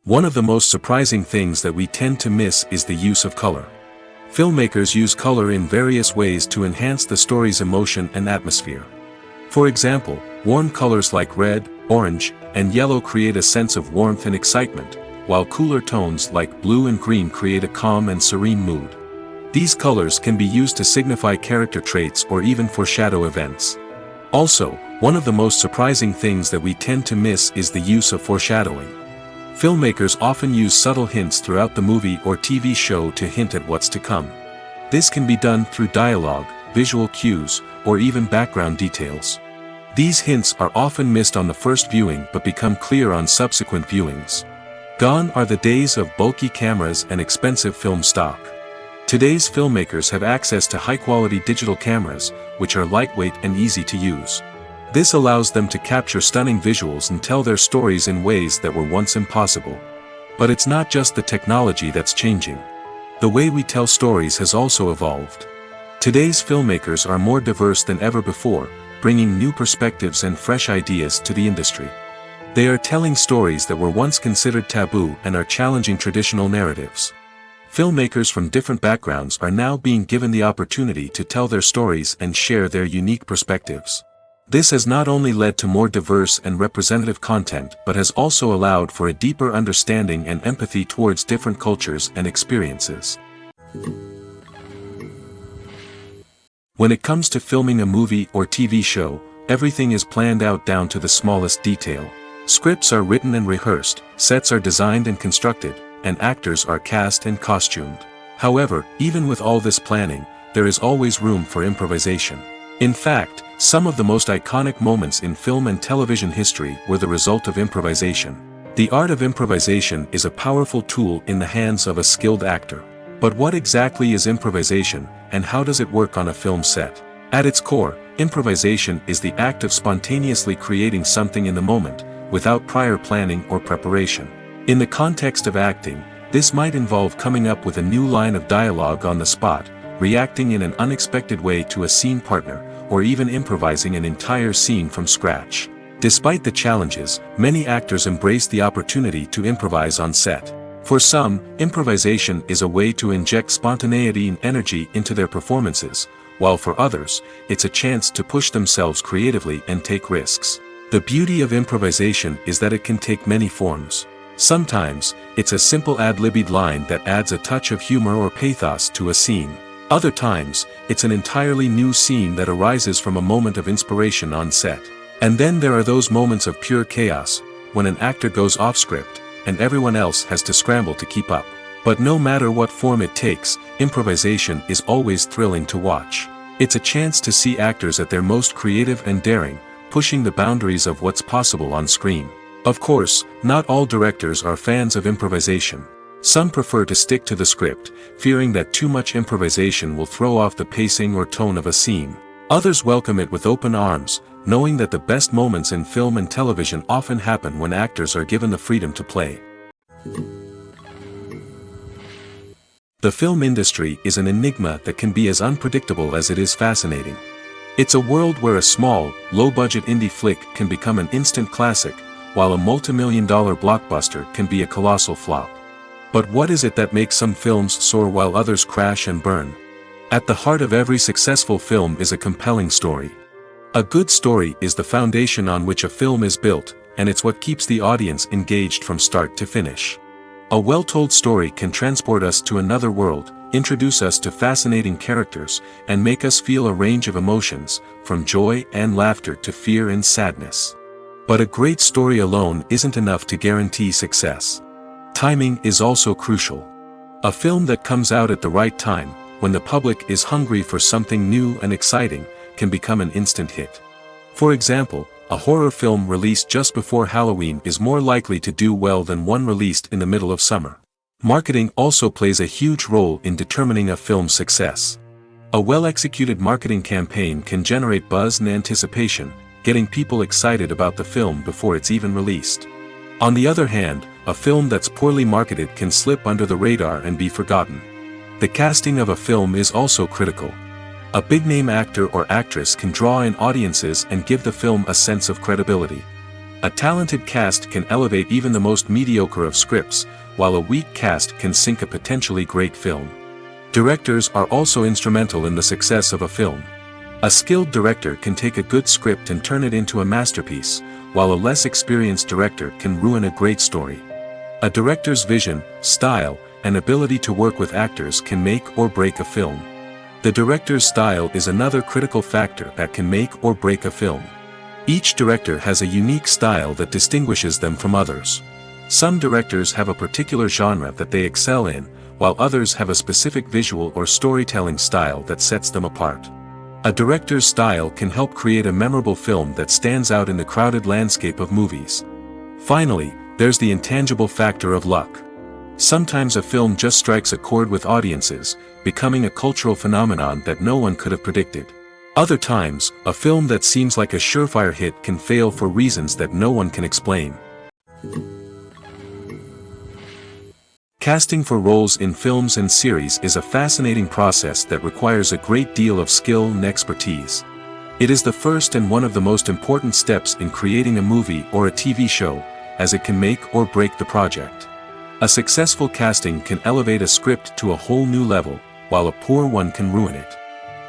One of the most surprising things that we tend to miss is the use of color. Filmmakers use color in various ways to enhance the story's emotion and atmosphere. For example, warm colors like red, orange, and yellow create a sense of warmth and excitement, while cooler tones like blue and green create a calm and serene mood. These colors can be used to signify character traits or even foreshadow events. Also, one of the most surprising things that we tend to miss is the use of foreshadowing. Filmmakers often use subtle hints throughout the movie or TV show to hint at what's to come. This can be done through dialogue, visual cues, or even background details. These hints are often missed on the first viewing but become clear on subsequent viewings. Gone are the days of bulky cameras and expensive film stock. Today's filmmakers have access to high-quality digital cameras, which are lightweight and easy to use. This allows them to capture stunning visuals and tell their stories in ways that were once impossible. But it's not just the technology that's changing. The way we tell stories has also evolved. Today's filmmakers are more diverse than ever before, bringing new perspectives and fresh ideas to the industry. They are telling stories that were once considered taboo and are challenging traditional narratives. Filmmakers from different backgrounds are now being given the opportunity to tell their stories and share their unique perspectives. This has not only led to more diverse and representative content but has also allowed for a deeper understanding and empathy towards different cultures and experiences. When it comes to filming a movie or TV show, everything is planned out down to the smallest detail. Scripts are written and rehearsed, sets are designed and constructed, and actors are cast and costumed. However, even with all this planning, there is always room for improvisation. In fact, some of the most iconic moments in film and television history were the result of improvisation. The art of improvisation is a powerful tool in the hands of a skilled actor. But what exactly is improvisation, and how does it work on a film set? At its core, improvisation is the act of spontaneously creating something in the moment, without prior planning or preparation. In the context of acting, this might involve coming up with a new line of dialogue on the spot, reacting in an unexpected way to a scene partner, or even improvising an entire scene from scratch. Despite the challenges, many actors embrace the opportunity to improvise on set. For some, improvisation is a way to inject spontaneity and energy into their performances, while for others, it's a chance to push themselves creatively and take risks. The beauty of improvisation is that it can take many forms. Sometimes, it's a simple ad-libbed line that adds a touch of humor or pathos to a scene. Other times, it's an entirely new scene that arises from a moment of inspiration on set. And then there are those moments of pure chaos, when an actor goes off script, and everyone else has to scramble to keep up. But no matter what form it takes, improvisation is always thrilling to watch. It's a chance to see actors at their most creative and daring, pushing the boundaries of what's possible on screen. Of course, not all directors are fans of improvisation. Some prefer to stick to the script, fearing that too much improvisation will throw off the pacing or tone of a scene. Others welcome it with open arms, knowing that the best moments in film and television often happen when actors are given the freedom to play. The film industry is an enigma that can be as unpredictable as it is fascinating. It's a world where a small, low-budget indie flick can become an instant classic, while a multi-million-dollar blockbuster can be a colossal flop. But what is it that makes some films soar while others crash and burn? At the heart of every successful film is a compelling story. A good story is the foundation on which a film is built, and it's what keeps the audience engaged from start to finish. A well-told story can transport us to another world, introduce us to fascinating characters, and make us feel a range of emotions, from joy and laughter to fear and sadness. But a great story alone isn't enough to guarantee success. Timing is also crucial. A film that comes out at the right time, when the public is hungry for something new and exciting, can become an instant hit. For example, a horror film released just before Halloween is more likely to do well than one released in the middle of summer. Marketing also plays a huge role in determining a film's success. A well-executed marketing campaign can generate buzz and anticipation, getting people excited about the film before it's even released. On the other hand, a film that's poorly marketed can slip under the radar and be forgotten. The casting of a film is also critical. A big-name actor or actress can draw in audiences and give the film a sense of credibility. A talented cast can elevate even the most mediocre of scripts, while a weak cast can sink a potentially great film. Directors are also instrumental in the success of a film. A skilled director can take a good script and turn it into a masterpiece, while a less experienced director can ruin a great story. A director's vision, style, and ability to work with actors can make or break a film. The director's style is another critical factor that can make or break a film. Each director has a unique style that distinguishes them from others. Some directors have a particular genre that they excel in, while others have a specific visual or storytelling style that sets them apart. A director's style can help create a memorable film that stands out in the crowded landscape of movies. Finally, there's the intangible factor of luck. Sometimes a film just strikes a chord with audiences, becoming a cultural phenomenon that no one could have predicted. Other times, a film that seems like a surefire hit can fail for reasons that no one can explain. Casting for roles in films and series is a fascinating process that requires a great deal of skill and expertise. It is the first and one of the most important steps in creating a movie or a TV show, as it can make or break the project. A successful casting can elevate a script to a whole new level, while a poor one can ruin it.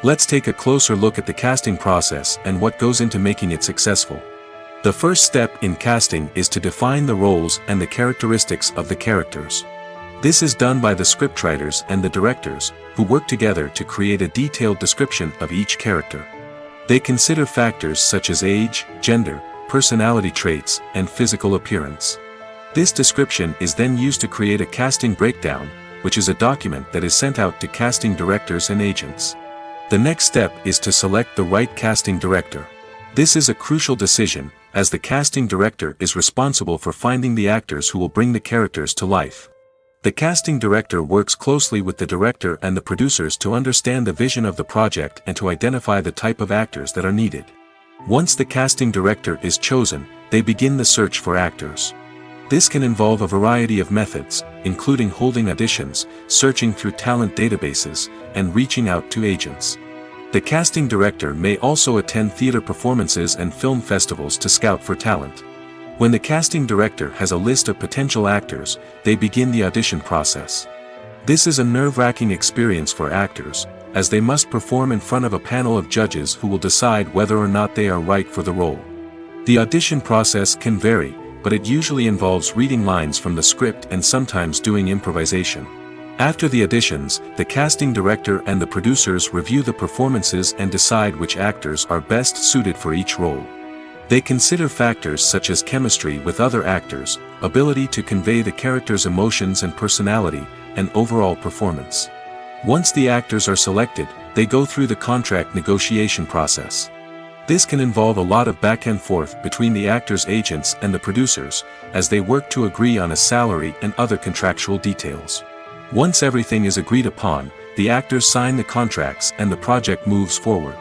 Let's take a closer look at the casting process and what goes into making it successful. The first step in casting is to define the roles and the characteristics of the characters. This is done by the scriptwriters and the directors, who work together to create a detailed description of each character. They consider factors such as age, gender, personality traits, and physical appearance. This description is then used to create a casting breakdown, which is a document that is sent out to casting directors and agents. The next step is to select the right casting director. This is a crucial decision, as the casting director is responsible for finding the actors who will bring the characters to life. The casting director works closely with the director and the producers to understand the vision of the project and to identify the type of actors that are needed. Once the casting director is chosen, they begin the search for actors. This can involve a variety of methods, including holding auditions, searching through talent databases, and reaching out to agents. The casting director may also attend theater performances and film festivals to scout for talent. When the casting director has a list of potential actors, they begin the audition process. This is a nerve-wracking experience for actors, as they must perform in front of a panel of judges who will decide whether or not they are right for the role. The audition process can vary, but it usually involves reading lines from the script and sometimes doing improvisation. After the auditions, the casting director and the producers review the performances and decide which actors are best suited for each role. They consider factors such as chemistry with other actors, ability to convey the character's emotions and personality, and overall performance. Once the actors are selected, they go through the contract negotiation process. This can involve a lot of back and forth between the actors' agents and the producers, as they work to agree on a salary and other contractual details. Once everything is agreed upon, the actors sign the contracts and the project moves forward.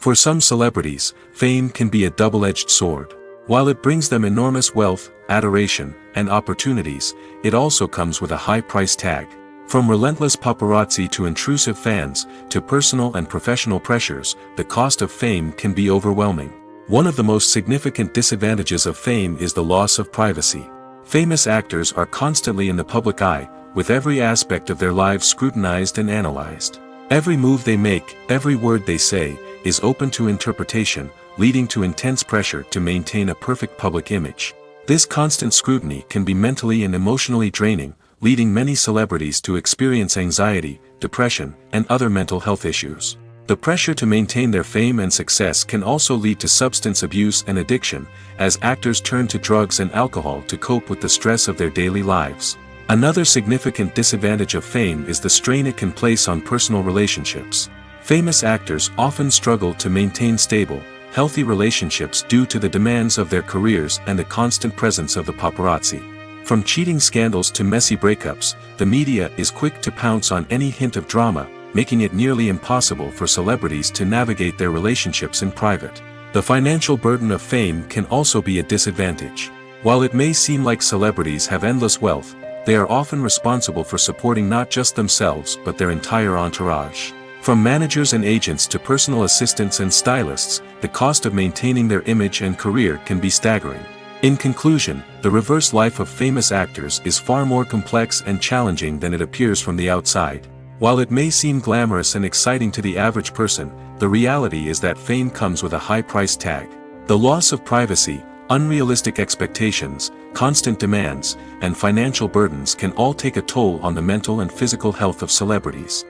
For some celebrities, fame can be a double-edged sword. While it brings them enormous wealth, adoration, and opportunities, it also comes with a high price tag. From relentless paparazzi to intrusive fans, to personal and professional pressures, the cost of fame can be overwhelming. One of the most significant disadvantages of fame is the loss of privacy. Famous actors are constantly in the public eye, with every aspect of their lives scrutinized and analyzed. Every move they make, every word they say, is open to interpretation, leading to intense pressure to maintain a perfect public image. This constant scrutiny can be mentally and emotionally draining, leading many celebrities to experience anxiety, depression, and other mental health issues. The pressure to maintain their fame and success can also lead to substance abuse and addiction, as actors turn to drugs and alcohol to cope with the stress of their daily lives. Another significant disadvantage of fame is the strain it can place on personal relationships. Famous actors often struggle to maintain stable, healthy relationships due to the demands of their careers and the constant presence of the paparazzi. From cheating scandals to messy breakups, the media is quick to pounce on any hint of drama, making it nearly impossible for celebrities to navigate their relationships in private. The financial burden of fame can also be a disadvantage. While it may seem like celebrities have endless wealth, they are often responsible for supporting not just themselves but their entire entourage. From managers and agents to personal assistants and stylists, the cost of maintaining their image and career can be staggering. In conclusion, the reverse life of famous actors is far more complex and challenging than it appears from the outside. While it may seem glamorous and exciting to the average person, the reality is that fame comes with a high price tag. The loss of privacy, unrealistic expectations, constant demands, and financial burdens can all take a toll on the mental and physical health of celebrities.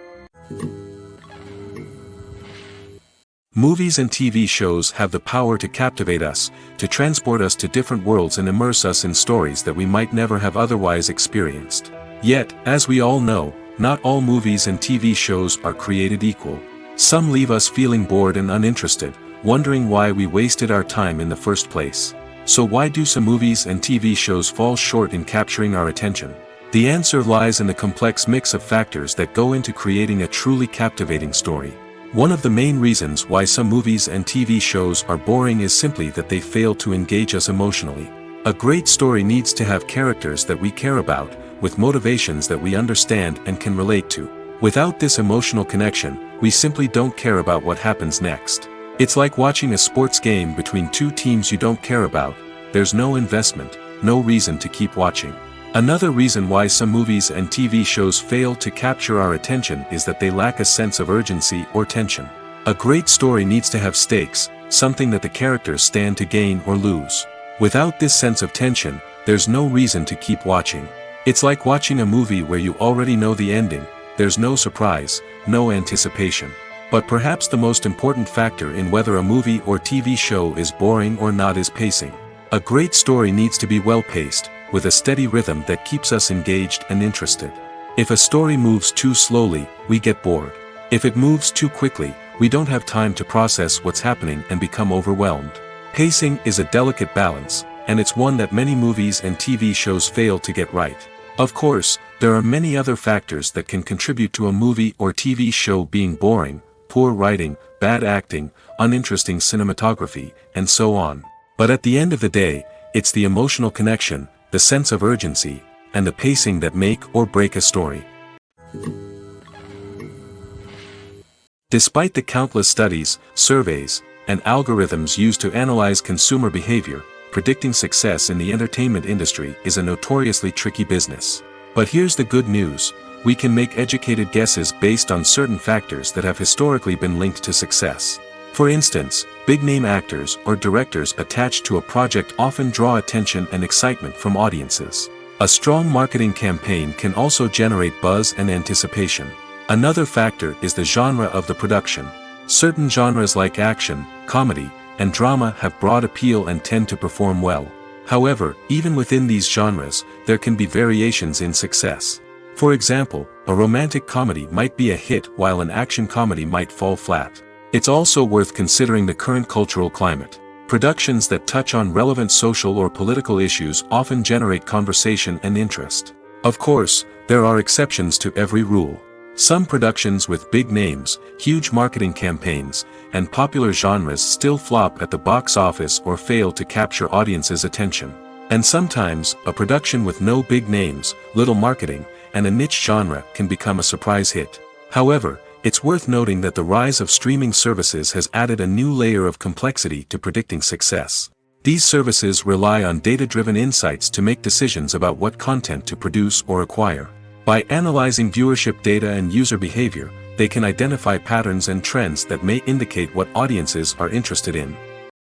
Movies and TV shows have the power to captivate us, to transport us to different worlds and immerse us in stories that we might never have otherwise experienced. Yet, as we all know, not all movies and TV shows are created equal. Some leave us feeling bored and uninterested, wondering why we wasted our time in the first place. So why do some movies and TV shows fall short in capturing our attention? The answer lies in the complex mix of factors that go into creating a truly captivating story. One of the main reasons why some movies and TV shows are boring is simply that they fail to engage us emotionally. A great story needs to have characters that we care about, with motivations that we understand and can relate to. Without this emotional connection, we simply don't care about what happens next. It's like watching a sports game between two teams you don't care about. There's no investment, no reason to keep watching. Another reason why some movies and TV shows fail to capture our attention is that they lack a sense of urgency or tension. A great story needs to have stakes, something that the characters stand to gain or lose. Without this sense of tension, there's no reason to keep watching. It's like watching a movie where you already know the ending. There's no surprise, no anticipation. But perhaps the most important factor in whether a movie or TV show is boring or not is pacing. A great story needs to be well-paced, with a steady rhythm that keeps us engaged and interested. If a story moves too slowly, we get bored. If it moves too quickly, we don't have time to process what's happening and become overwhelmed. Pacing is a delicate balance, and it's one that many movies and TV shows fail to get right. Of course, there are many other factors that can contribute to a movie or TV show being boring: poor writing, bad acting, uninteresting cinematography, and so on. But at the end of the day, it's the emotional connection, the sense of urgency, and the pacing that make or break a story. Despite the countless studies, surveys, and algorithms used to analyze consumer behavior, predicting success in the entertainment industry is a notoriously tricky business. But here's the good news: we can make educated guesses based on certain factors that have historically been linked to success. For instance, big-name actors or directors attached to a project often draw attention and excitement from audiences. A strong marketing campaign can also generate buzz and anticipation. Another factor is the genre of the production. Certain genres like action, comedy, and drama have broad appeal and tend to perform well. However, even within these genres, there can be variations in success. For example, a romantic comedy might be a hit while an action comedy might fall flat. It's also worth considering the current cultural climate. Productions that touch on relevant social or political issues often generate conversation and interest. Of course, there are exceptions to every rule. Some productions with big names, huge marketing campaigns, and popular genres still flop at the box office or fail to capture audiences' attention. And sometimes, a production with no big names, little marketing, and a niche genre can become a surprise hit. However, it's worth noting that the rise of streaming services has added a new layer of complexity to predicting success. These services rely on data-driven insights to make decisions about what content to produce or acquire. By analyzing viewership data and user behavior, they can identify patterns and trends that may indicate what audiences are interested in.